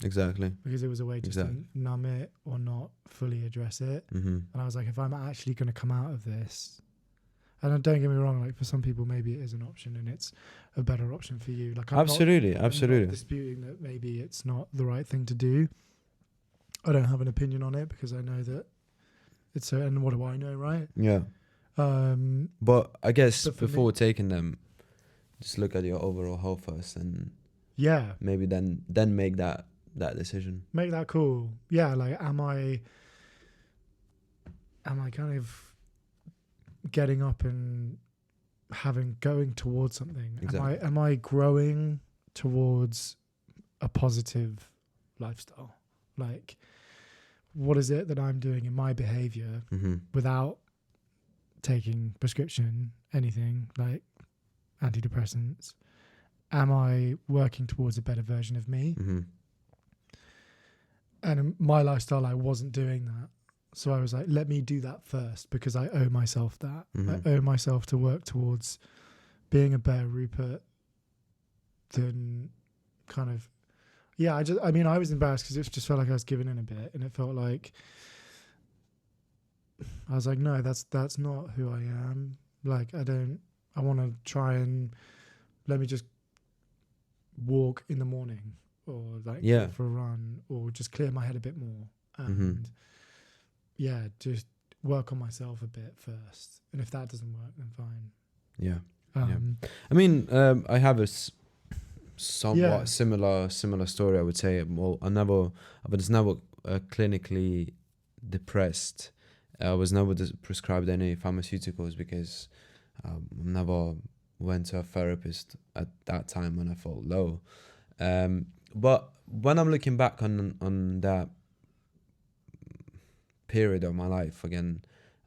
Exactly. Because it was a way just to numb it or not fully address it. And I was like, if I'm actually going to come out of this, and don't get me wrong, like for some people maybe it is an option and it's a better option for you. Like I'm not disputing that maybe it's not the right thing to do. I don't have an opinion on it because I know that it's and what do I know, right? Yeah. But I guess before taking them, just look at your overall health first, and maybe then make that decision. Make that call. Yeah, like am I kind of getting up and going towards something? Exactly. Am I growing towards a positive lifestyle? Like, what is it that I'm doing in my behavior without taking prescription, anything like antidepressants? Am I working towards a better version of me? And in my lifestyle, I wasn't doing that. So I was like, let me do that first because I owe myself that. I owe myself to work towards being a better Rupert than kind of, I was embarrassed because it just felt like I was giving in a bit, and it felt like I was like, no, that's not who I am. Like, I want to try and let me just walk in the morning or like go for a run or just clear my head a bit more and just work on myself a bit first. And if that doesn't work, then fine. I mean, I have a somewhat similar story, I would say. Well, I was never clinically depressed. I was never prescribed any pharmaceuticals because I never went to a therapist at that time when I felt low. But when I'm looking back on that period of my life again,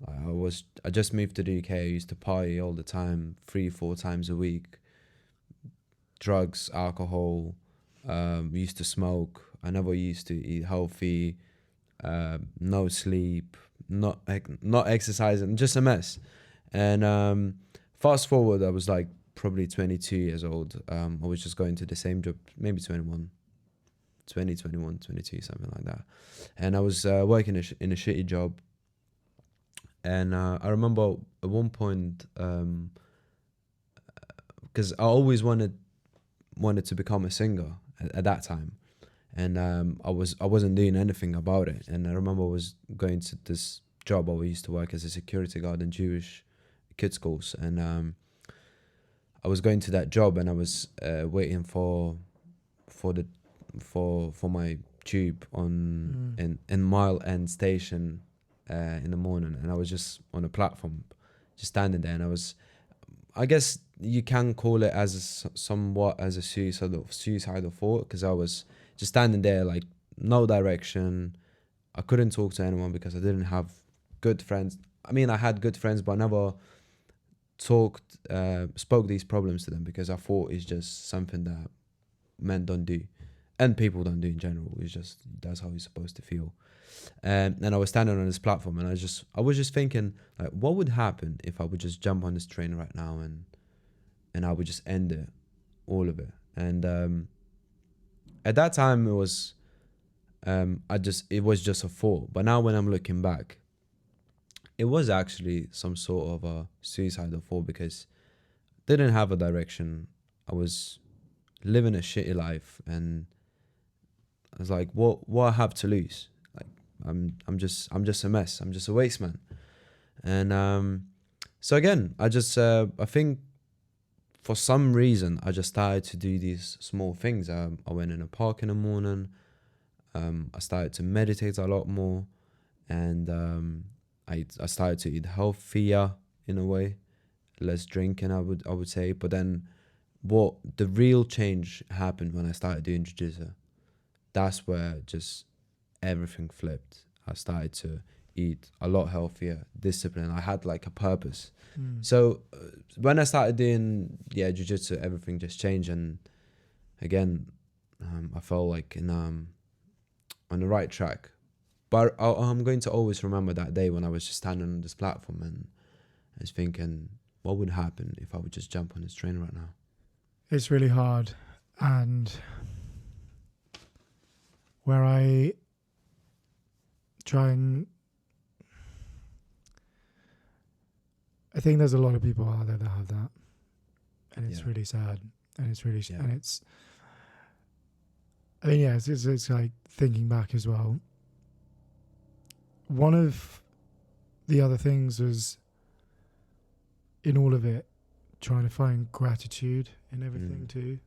I just moved to the UK. I used to party all the time, 3-4 times a week. Drugs, alcohol. Used to smoke. I never used to eat healthy. No sleep. Not exercising. Just a mess. And fast forward, I was like probably 22 years old. I was just going to the same job, maybe 21, 22, something like that. And I was working in a shitty job. And I remember at one point, because I always wanted to become a singer at that time, and I wasn't doing anything about it. And I remember I was going to this job. I used to work as a security guard in Jewish kids schools, and I was going to that job, and I was waiting for my tube in Mile End Station in the morning, and I was just on a platform, just standing there, and I guess you can call it somewhat as a suicidal thought, because I was just standing there, like, no direction. I couldn't talk to anyone because I didn't have good friends. I mean, I had good friends, but I never spoke these problems to them, because I thought it's just something that men don't do, and people don't do in general. It's just, that's how you're supposed to feel. And I was standing on this platform, and I was just thinking, like, what would happen if I would just jump on this train right now and I would just end it, all of it. And at that time, it was just a thought. But now when I'm looking back, it was actually some sort of a suicidal thought, because I didn't have a direction. I was living a shitty life, and I was like, what I have to lose? Like, I'm just a mess. I'm just a waste man. And so again, I think for some reason I just started to do these small things. I went in a park in the morning. I started to meditate a lot more, and I started to eat healthier in a way, less drinking, I would say. But then what the real change happened when I started doing jiu-jitsu. That's where just everything flipped. I started to eat a lot healthier, discipline. I had like a purpose. So when I started doing jiu-jitsu, everything just changed. And again, I felt like on the right track. But I'm going to always remember that day when I was just standing on this platform, and I was thinking, what would happen if I would just jump on this train right now? It's really hard. And where I try and... I think there's a lot of people out there that have that. And it's really sad. And it's really... And it's... I mean, it's like thinking back as well. One of the other things was, in all of it, trying to find gratitude in everything too.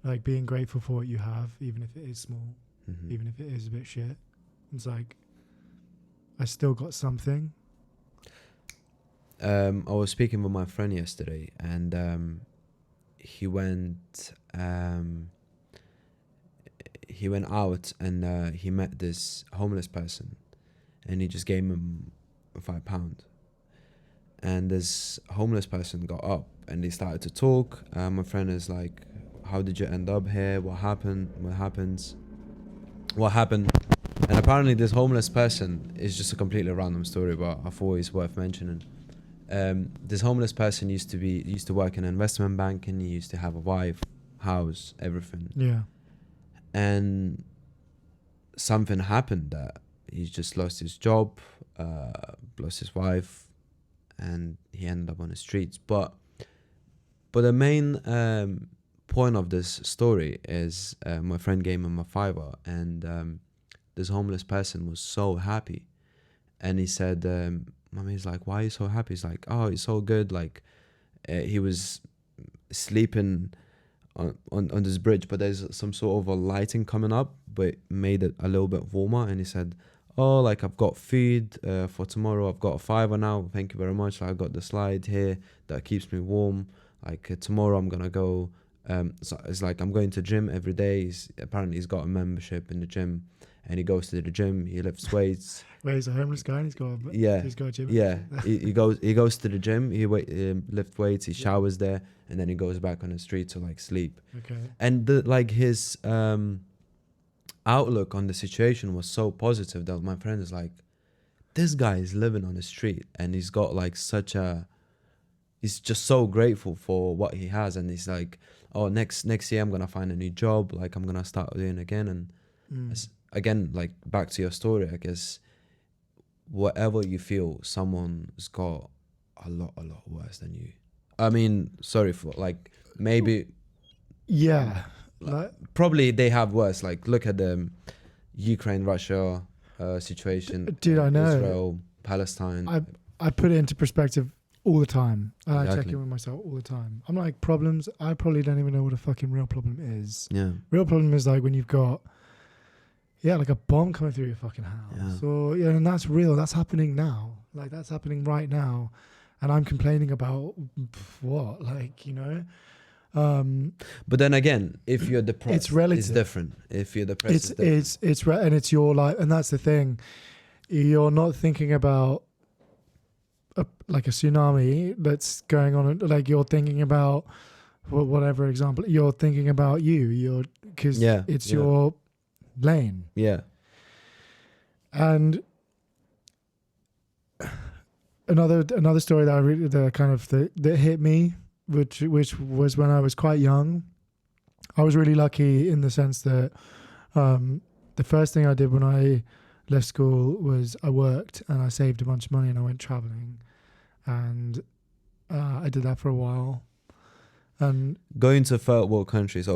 Like being grateful for what you have, even if it is small, even if it is a bit shit. It's like, I still got something. I was speaking with my friend yesterday, and he went out, and he met this homeless person, and he just gave him £5. And this homeless person got up, and they started to talk. My friend is like, how did you end up here? What happened? What happened? And apparently this homeless person is just a completely random story, but I thought it's worth mentioning. This homeless person used to work in an investment bank, and he used to have a wife, house, everything. Yeah. And something happened that he just lost his job, lost his wife, and he ended up on the streets. But the main point of this story is my friend gave him a £5, and this homeless person was so happy. And he said, he's like, why are you so happy? He's like, oh, it's so good. Like, he was sleeping on this bridge, but there's some sort of a lighting coming up, but it made it a little bit warmer. And he said, oh, like, I've got food for tomorrow. I've got a £5 now. Thank you very much. Like, I got the slide here that keeps me warm. Like, tomorrow I'm gonna go. So it's like I'm going to gym every day. Apparently he's got a membership in the gym, and he goes to the gym, he lifts weights. Where he's a homeless guy and he's got a gym. Yeah. he goes to the gym, he lifts weights, he showers there, and then he goes back on the street to like sleep. Okay. And his outlook on the situation was so positive that my friend is like, this guy is living on the street and he's got like he's just so grateful for what he has, and he's like, oh, next year I'm gonna find a new job, like I'm gonna start doing again. And again, like back to your story, I guess, whatever you feel, someone's got a lot worse than you. I mean, sorry for like, maybe probably they have worse. Like look at the Ukraine Russia situation, dude. I know Israel, Palestine. I put it into perspective all the time, and I check Exactly. in with myself all the time. I'm like, problems, I probably don't even know what a fucking real problem is. Yeah. Real problem is like when you've got like a bomb coming through your fucking house. Or and that's real. That's happening now. Like that's happening right now. And I'm complaining about what? Like, But then again, if you're depressed, it's relative. It's different. If you're depressed, and it's your life, and that's the thing. You're not thinking about like a tsunami that's going on. Like you're thinking about whatever example. You're thinking about you. Because it's your lane. Yeah. And another story that I really that hit me, which was when I was quite young. I was really lucky in the sense that the first thing I did when I left school was I worked and I saved a bunch of money and I went traveling, and I did that for a while. And going to third world countries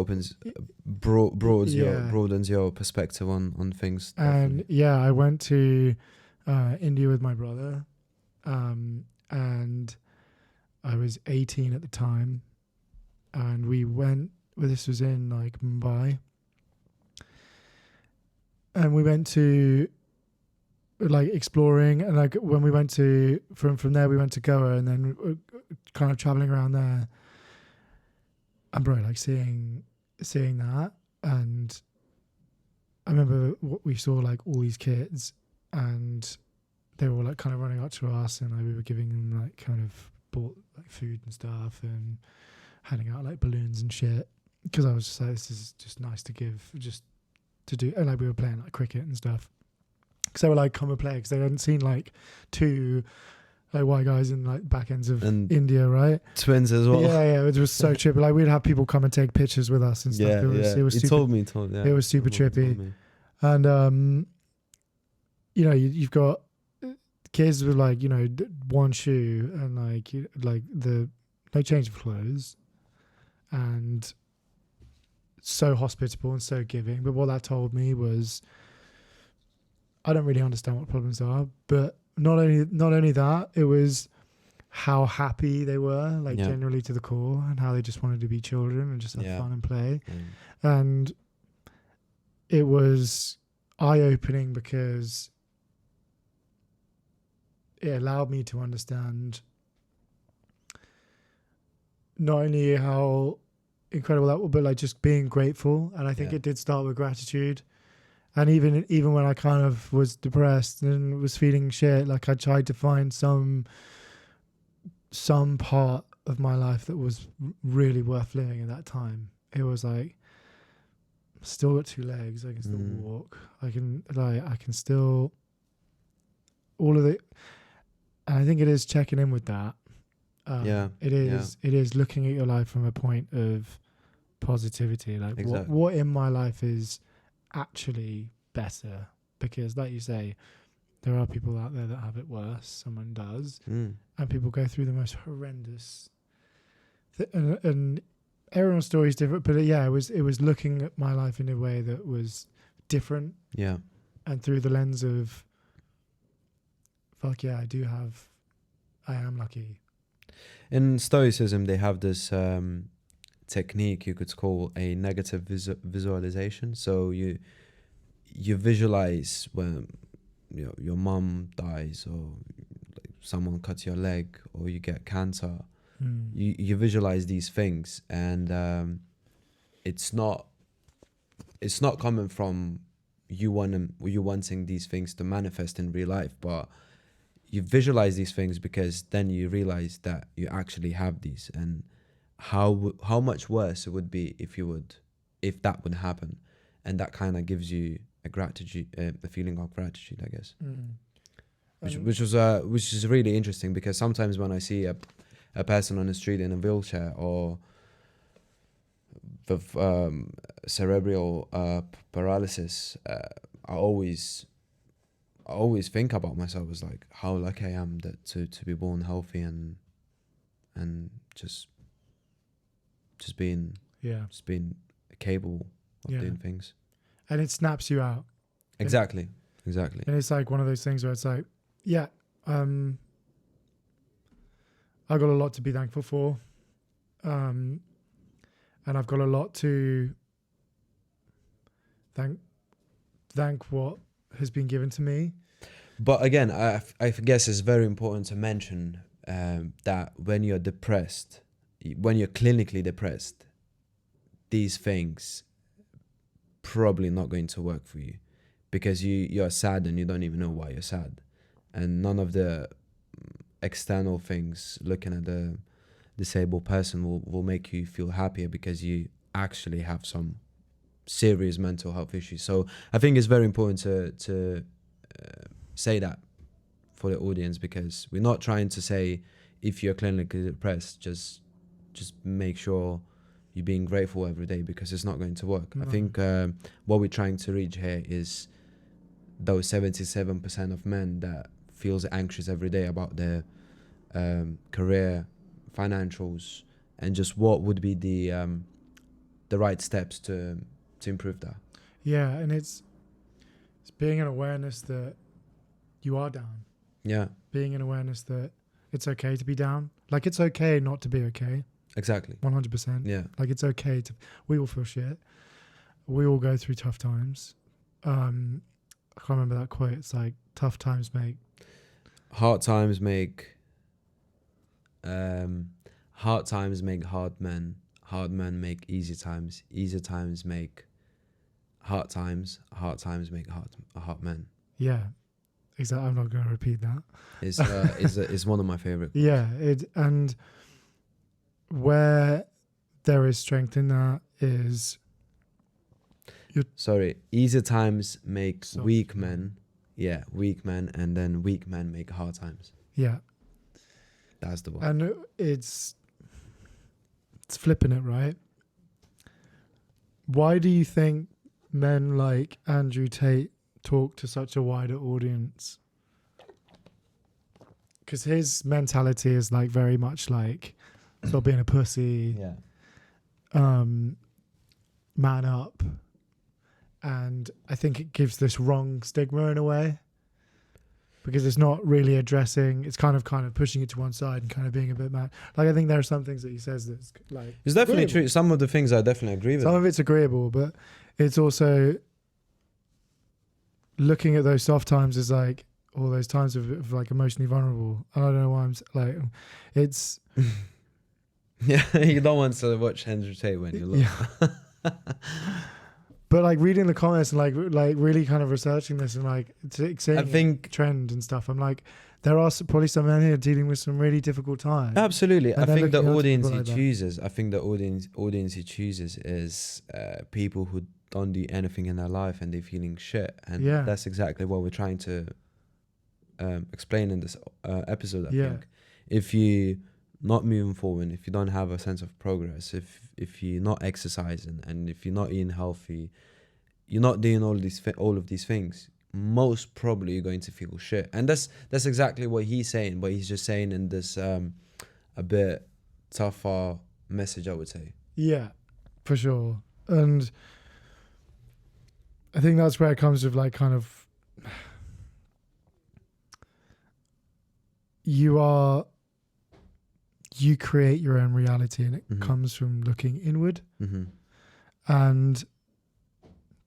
broadens your perspective on things. And definitely. I went to India with my brother, and I was 18 at the time, and we went. Well, this was in like Mumbai, and we went to like exploring, and like when we went to from there we went to Goa, and then kind of traveling around there. And bro, like seeing that, and I remember we saw like all these kids, and they were like kind of running up to us, and like we were giving them like kind of bought like food and stuff, and handing out like balloons and shit, because I was just like, this is just nice to give, just to do. And like we were playing like cricket and stuff, because they were like, come and play, because they hadn't seen like two like white guys in like back ends of India, right? Twins as well. Yeah, it was so trippy. Like we'd have people come and take pictures with us and stuff. It was super, told me. It was super trippy. And you've got kids with like one shoe and like no change of clothes, and so hospitable and so giving. But what that told me was, I don't really understand what problems are, but not only that, it was how happy they were, like generally to the core, and how they just wanted to be children and just have fun and play. And it was eye-opening because it allowed me to understand not only how incredible that was, but like just being grateful. And I think it did start with gratitude. And even when I kind of was depressed and was feeling shit, like I tried to find some part of my life that was really worth living at that time. It was like, I've still got two legs. I can still walk. I can still all of it. And I think it is checking in with that. It is looking at your life from a point of positivity. Like what in my life is actually better, because like you say, there are people out there that have it worse. Someone does, and people go through the most horrendous and everyone's story is different, but it was looking at my life in a way that was different, and through the lens of fuck yeah, I am lucky. In Stoicism they have this technique you could call a negative visualization. So you visualize when your mom dies, or like someone cuts your leg, or you get cancer. You visualize these things, and it's not coming from you wanting these things to manifest in real life, but you visualize these things because then you realize that you actually have these, and how much worse it would be if that would happen, and that kind of gives you a feeling of gratitude, I guess. Which is really interesting, because sometimes when I see a person on the street in a wheelchair or with cerebral paralysis, I always think about myself as like how lucky I am that to be born healthy and just being capable of doing things. And it snaps you out. Exactly. And it's like one of those things where it's like, I've got a lot to be thankful for. And I've got a lot to thank what has been given to me. But again, I guess it's very important to mention that when you're depressed, when you're clinically depressed, these things probably not going to work for you, because you're sad and you don't even know why you're sad, and none of the external things looking at the disabled person will make you feel happier, because you actually have some serious mental health issues. So I think it's very important to say that for the audience, because we're not trying to say if you're clinically depressed, just make sure you're being grateful every day, because it's not going to work. I think what we're trying to reach here is those 77% of men that feels anxious every day about their career, financials, and just what would be the right steps to improve that. Yeah, and it's being an awareness that you are down. Yeah. Being an awareness that it's okay to be down. Like, it's okay not to be okay. Exactly. 100%. Yeah. Like, it's okay to... We all feel shit. We all go through tough times. I can't remember that quote. It's like, tough times make... Hard times make... hard times make hard men. Hard men make easy times. Easy times make hard times. Hard times make hard men. Yeah. Exactly. I'm not going to repeat that. It's one of my favorite quotes. Yeah. And where there is strength in that is... Easy times make weak men. Yeah, weak men, and then weak men make hard times. Yeah. That's the one. And it's flipping it, right? Why do you think men like Andrew Tate talk to such a wider audience? Because his mentality is like very much like stop being a pussy, man up, and I think it gives this wrong stigma in a way, because it's not really addressing. It's kind of pushing it to one side and kind of being a bit mad. Like, I think there are some things that he says that's like it's definitely agreeable. true. Some of the things I definitely agree with. Some of it's agreeable, but it's also looking at those soft times as like all those times of like emotionally vulnerable. I don't know why I'm like, it's yeah. You don't want to watch Andrew Tate when you look. Yeah. But like reading the comments and like really kind of researching this and like seeing I think trend and stuff, I'm like, there are probably some men here dealing with some really difficult times. Absolutely. I think the audience he like chooses. I think the audience he chooses is people who don't do anything in their life and they're feeling shit, and that's exactly what we're trying to explain in this episode. I think if you not moving forward, if you don't have a sense of progress, if you're not exercising, and if you're not eating healthy, you're not doing all of these things, most probably you're going to feel shit. And that's exactly what he's saying, but he's just saying in this a bit tougher message, I would say. Yeah, for sure. And I think that's where it comes with like kind of you create your own reality, and it comes from looking inward. And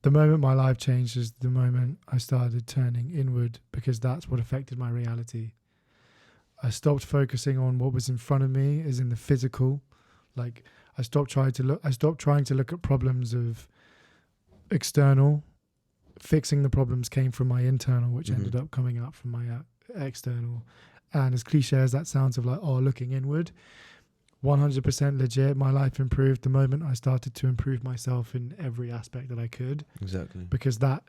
the moment my life changed is the moment I started turning inward, because that's what affected my reality. I stopped focusing on what was in front of me, as in the physical. Like, I stopped trying to look at problems of external fixing the problems came from my internal, which Mhm. ended up coming out from my external. And as cliche as that sounds, of like, oh, looking inward, 100% legit. My life improved the moment I started to improve myself in every aspect that I could, Exactly. because that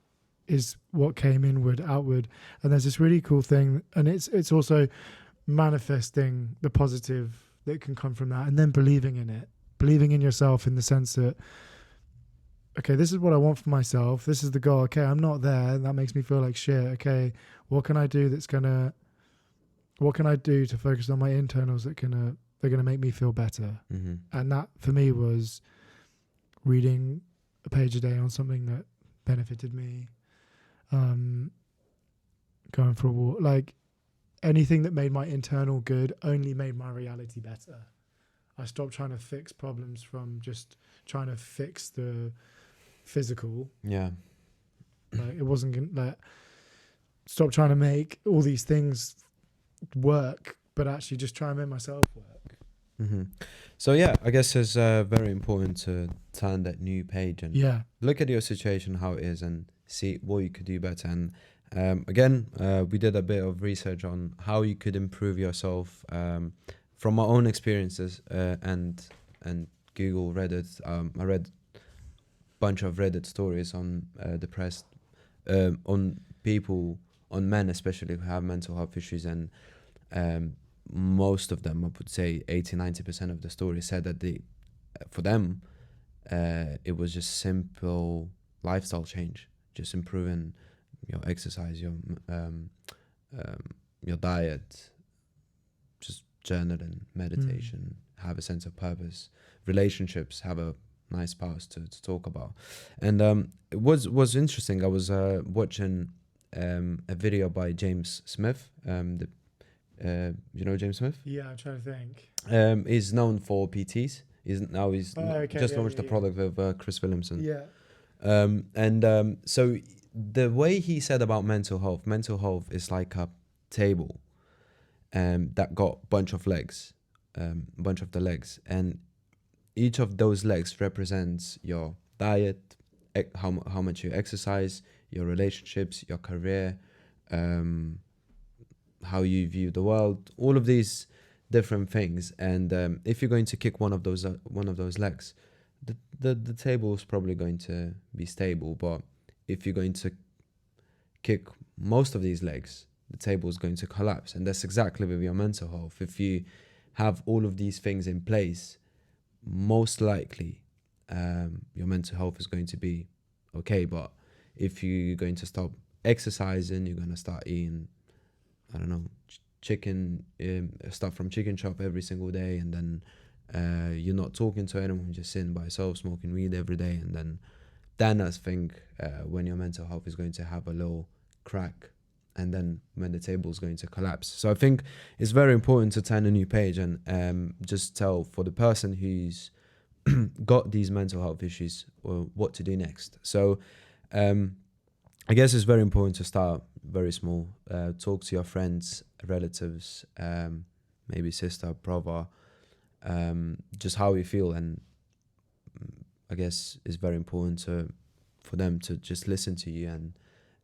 is what came inward, outward. And there's this really cool thing, and it's also manifesting the positive that can come from that, and then believing in it, believing in yourself in the sense that, okay, this is what I want for myself. This is the goal. Okay, I'm not there. And that makes me feel like shit. Okay, what can I do to focus on my internals they're gonna make me feel better? Mm-hmm. And that for me was reading a page a day on something that benefited me, going for a walk, like anything that made my internal good only made my reality better. I stopped trying to fix problems from just trying to fix the physical. Yeah. Like it wasn't gonna, like, stop trying to make all these things work, but actually just try and make myself work. Mm-hmm. So yeah, I guess it's very important to turn that new page and Yeah. look at your situation, how it is, and see what you could do better. And again, we did a bit of research on how you could improve yourself from my own experiences and Google, Reddit. I read a bunch of Reddit stories on depressed, on people, on men especially, who have mental health issues, and most of them, I would say 80-90% of the stories said that for them, it was just simple lifestyle change, just improving your exercise, your diet, just journaling, meditation, have a sense of purpose, relationships, have a nice spouse to talk about. And it was interesting. I was watching a video by James Smith. You know James Smith? Yeah, I'm trying to think. He's known for PTs. He's just launched the product with Chris Williamson. Yeah. So the way he said about mental health is like a table that got a bunch of the legs, and each of those legs represents your diet, how much you exercise, your relationships, your career, how you view the world, all of these different things. And if you're going to kick one of those legs, the table is probably going to be stable. But if you're going to kick most of these legs, the table is going to collapse. And that's exactly with your mental health. If you have all of these things in place, most likely your mental health is going to be okay. But if you're going to stop exercising, you're going to start eating, I don't know, chicken, stuff from chicken shop every single day, and then you're not talking to anyone, just sitting by yourself, smoking weed every day, and then I think when your mental health is going to have a little crack, and then when the table is going to collapse. So I think it's very important to turn a new page and just tell for the person who's got these mental health issues what to do next. So I guess it's very important to start very small. Talk to your friends, relatives, maybe sister, brother, just how you feel. And I guess it's very important for them to just listen to you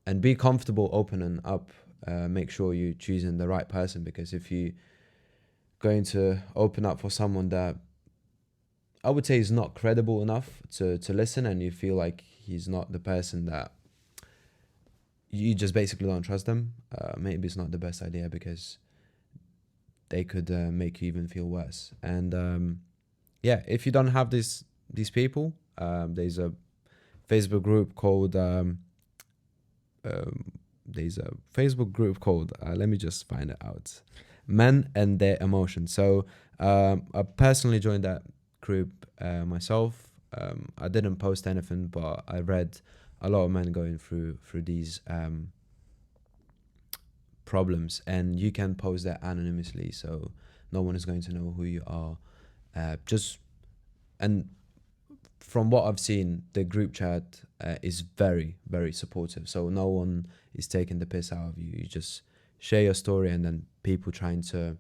and be comfortable, open and up. Make sure you're choosing the right person, because if you're going to open up for someone that I would say is not credible enough to listen, and you feel like he's not the person that you just basically don't trust them, maybe it's not the best idea, because they could make you even feel worse. And if you don't have these people, there's a Facebook group called let me just find it out, Men and Their Emotions. So I personally joined that group myself. I didn't post anything, but I read a lot of men going through these problems, and you can post that anonymously, so no one is going to know who you are. And from what I've seen, the group chat is very, very supportive. So no one is taking the piss out of you. You just share your story, and then people trying to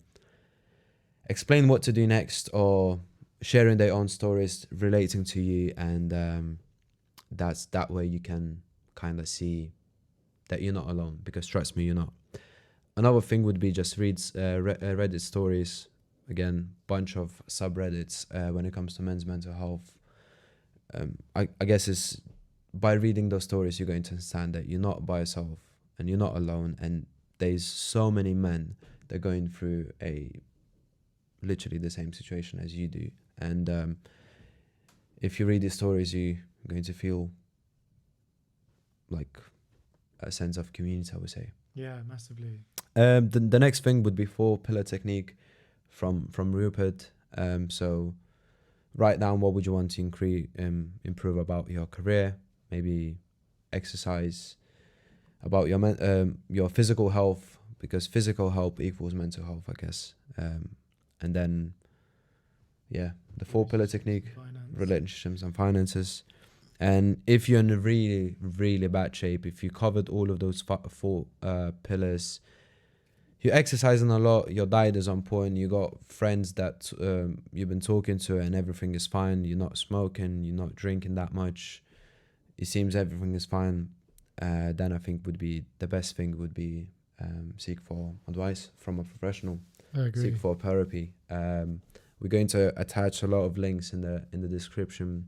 explain what to do next, or sharing their own stories relating to you, and that's that way you can kind of see that you're not alone, because trust me, you're not. Another thing would be just read Reddit stories. Again, bunch of subreddits when it comes to men's mental health. I guess it's by reading those stories you're going to understand that you're not by yourself and you're not alone, and there's so many men that are going through literally the same situation as you do. And if you read these stories, you're going to feel like a sense of community, I would say. Yeah, massively. The next thing would be 4-pillar technique from Rupert. So write down what would you want to improve about your career, maybe exercise, about your physical health, because physical health equals mental health, I guess. And then, the 4-pillar technique, relationships and finances. And if you're in a really, really bad shape, if you covered all of those 4 pillars, you're exercising a lot, your diet is on point, you got friends that you've been talking to and everything is fine, you're not smoking, you're not drinking that much, it seems everything is fine, then I think the best thing would be seek for advice from a professional. I agree. Seek for therapy. We're going to attach a lot of links in the description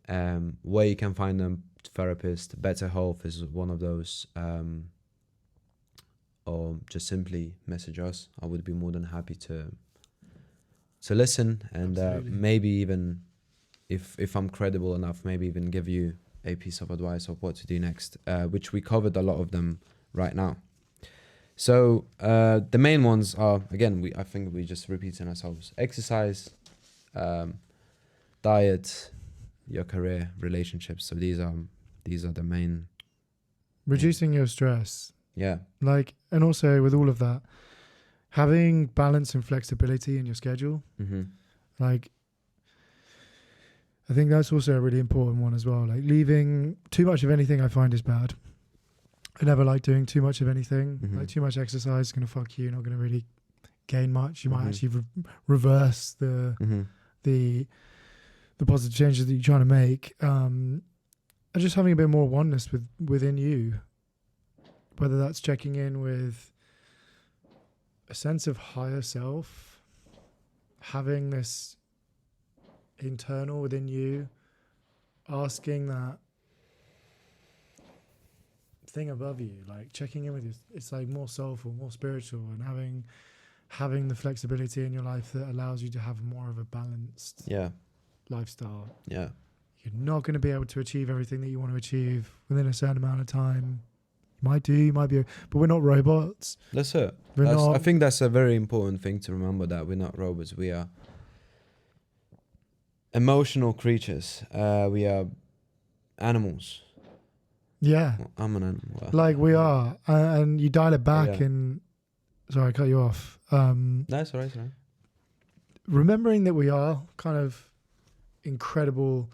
where you can find a therapist. Better Health is one of those. Or just simply message us. I would be more than happy to listen, and maybe even if I'm credible enough, maybe even give you a piece of advice of what to do next, which we covered a lot of them right now. So the main ones are, again, I think we just repeating ourselves: exercise, diet, your career, relationships. So these are the main. Reducing your stress. Yeah. And also with all of that, having balance and flexibility in your schedule. Mm-hmm. I think that's also a really important one as well. Leaving too much of anything, I find, is bad. I never like doing too much of anything. Mm-hmm. Too much exercise is going to fuck you. You're not going to really gain much. You might actually reverse the positive changes that you're trying to make. And just having a bit more oneness within you. Whether that's checking in with a sense of higher self, having this internal within you, asking that thing above you, checking in with you, it's more soulful, more spiritual, and having the flexibility in your life that allows you to have more of a balanced lifestyle. Yeah. You're not going to be able to achieve everything that you want to achieve within a certain amount of time. You might be, but we're not robots. That's it. I think that's a very important thing to remember, that we're not robots. We are emotional creatures. We are animals. Yeah. Well, I'm an animal. We are. And you dial it back and... Sorry, I cut you off. That's all right. Remembering that we are kind of incredible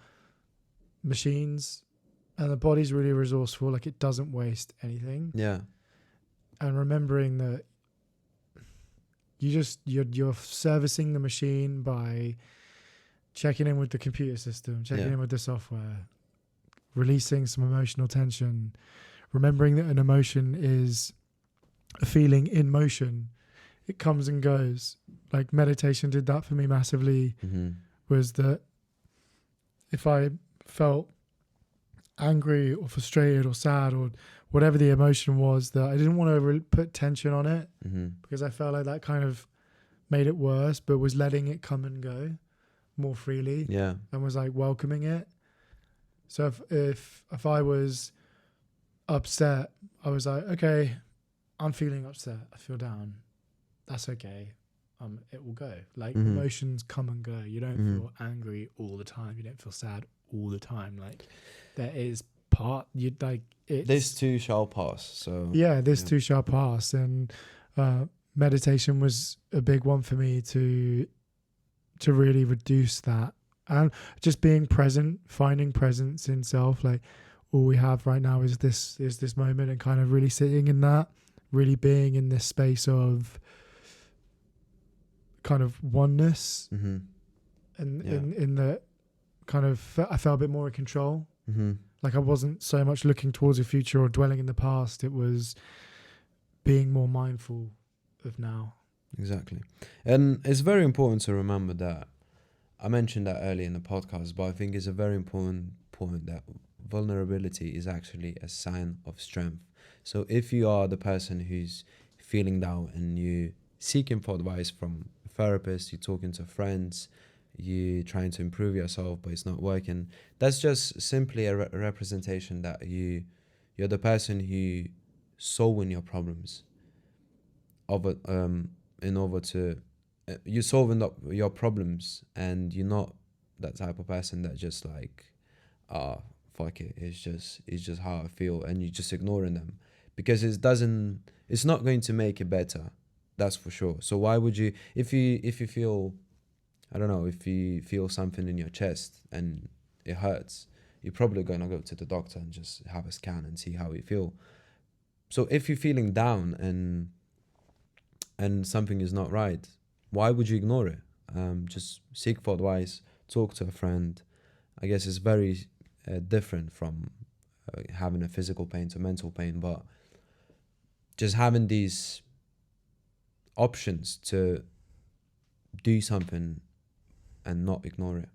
machines, and the body's really resourceful, it doesn't waste anything. Yeah. And remembering that you're servicing the machine by checking in with the computer system, checking in with the software, releasing some emotional tension, remembering that an emotion is a feeling in motion. It comes and goes. Meditation did that for me massively. Mm-hmm. Was that if I felt angry or frustrated or sad or whatever the emotion was, that I didn't want to really put tension on it, because I felt like that kind of made it worse, but was letting it come and go more freely, and was welcoming it. So if I was upset, I was okay, I'm feeling upset, I feel down, that's okay, it will go. Emotions come and go. You don't feel angry all the time, you don't feel sad all the time. There is part this too shall pass. So this too shall pass. And meditation was a big one for me to really reduce that, and just being present, finding presence in self. All we have right now is this moment, and kind of really sitting in that, really being in this space of kind of oneness, and in the kind of, I felt a bit more in control. Like I wasn't so much looking towards the future or dwelling in the past. It was being more mindful of now. Exactly. And it's very important to remember that, I mentioned that earlier in the podcast, but I think it's a very important point that vulnerability is actually a sign of strength. So if you are the person who's feeling down and you seeking for advice from a therapist, you're talking to friends, you trying to improve yourself but it's not working, that's just simply a representation that you're the person who solving your problems in order to you're solving your problems, and you're not that type of person that just like fuck it, it's just how I feel, and you're just ignoring them, because it's not going to make it better, that's for sure. So why would you, if you feel, I don't know, if you feel something in your chest and it hurts, you're probably going to go to the doctor and just have a scan and see how you feel. So if you're feeling down and something is not right, why would you ignore it? Just seek for advice, talk to a friend. I guess it's very different from having a physical pain to mental pain, but just having these options to do something and not ignore it.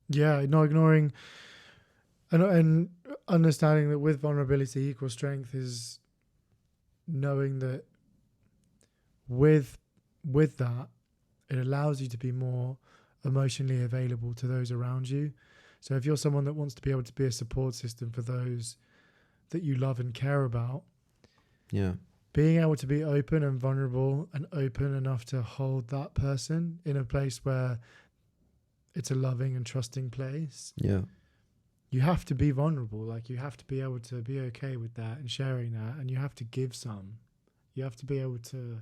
Yeah, not ignoring and understanding that with vulnerability equals strength is knowing that with that, it allows you to be more emotionally available to those around you. So if you're someone that wants to be able to be a support system for those that you love and care about, being able to be open and vulnerable and open enough to hold that person in a place where it's a loving and trusting place. You have to be vulnerable. Like you have to be able to be okay with that and sharing that, and you have to give some. You have to be able to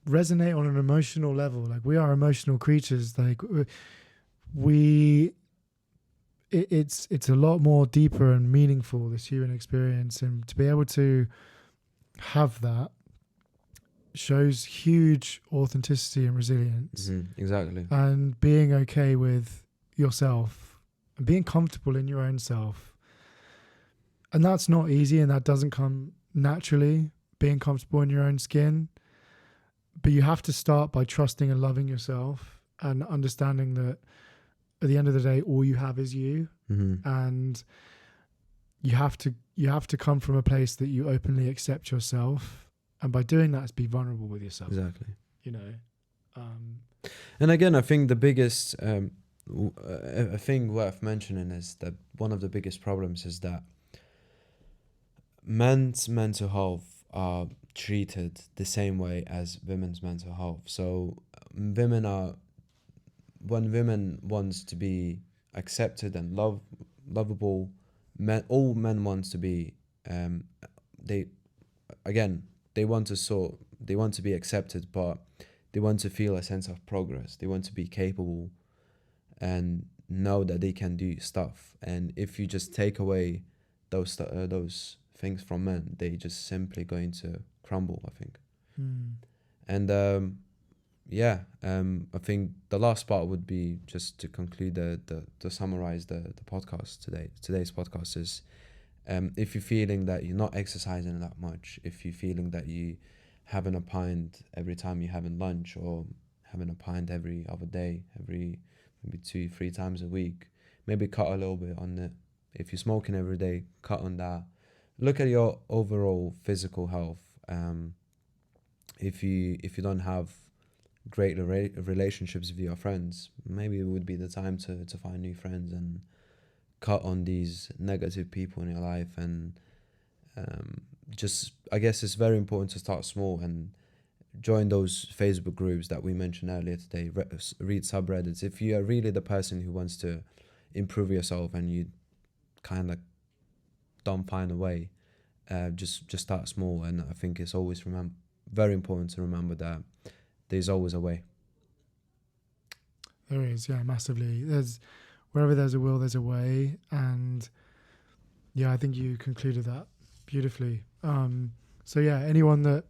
resonate on an emotional level. Like we are emotional creatures. Like it's a lot more deeper and meaningful, this human experience, and to be able to have that shows huge authenticity and resilience. Exactly. And being okay with yourself and being comfortable in your own self. And that's not easy, and that doesn't come naturally, being comfortable in your own skin. But you have to start by trusting and loving yourself and understanding that at the end of the day, all you have is you. And you have to come from a place that you openly accept yourself. And by doing that, it's be vulnerable with yourself. Exactly. You know. And again, I think the biggest a thing worth mentioning is that one of the biggest problems is that men's mental health are treated the same way as women's mental health. So when women wants to be accepted and lovable, all men wants to be they want to be accepted, but they want to feel a sense of progress. They want to be capable and know that they can do stuff. And if you just take away those things from men, they just simply going to crumble, I think. And I think the last part would be just to conclude to summarize the podcast today. Today's podcast is if you're feeling that you're not exercising that much, if you're feeling that you having a pint every time you're having lunch, or having a pint every other day, every maybe 2-3 times a week, maybe cut a little bit on it. If you're smoking every day, cut on that. Look at your overall physical health. If you don't have great relationships with your friends, maybe it would be the time to find new friends and cut on these negative people in your life. And just, I guess it's very important to start small and join those Facebook groups that we mentioned earlier today. Read subreddits. If you are really the person who wants to improve yourself and you kind of don't find a way, just start small. And I think it's always very important to remember that there's always a way. There is, yeah, massively. Wherever there's a will, there's a way. And yeah, I think you concluded that beautifully. So yeah, anyone that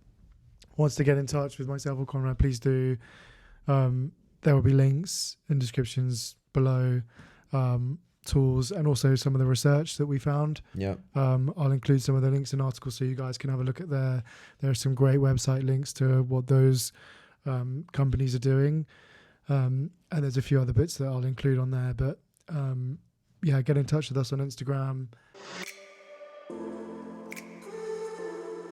wants to get in touch with myself or Conrad, please do. There will be links in descriptions below. tools, and also some of the research that we found. Yeah. I'll include some of the links in articles so you guys can have a look at there. There are some great website links to what those companies are doing. And there's a few other bits that I'll include on there. But yeah, get in touch with us on Instagram.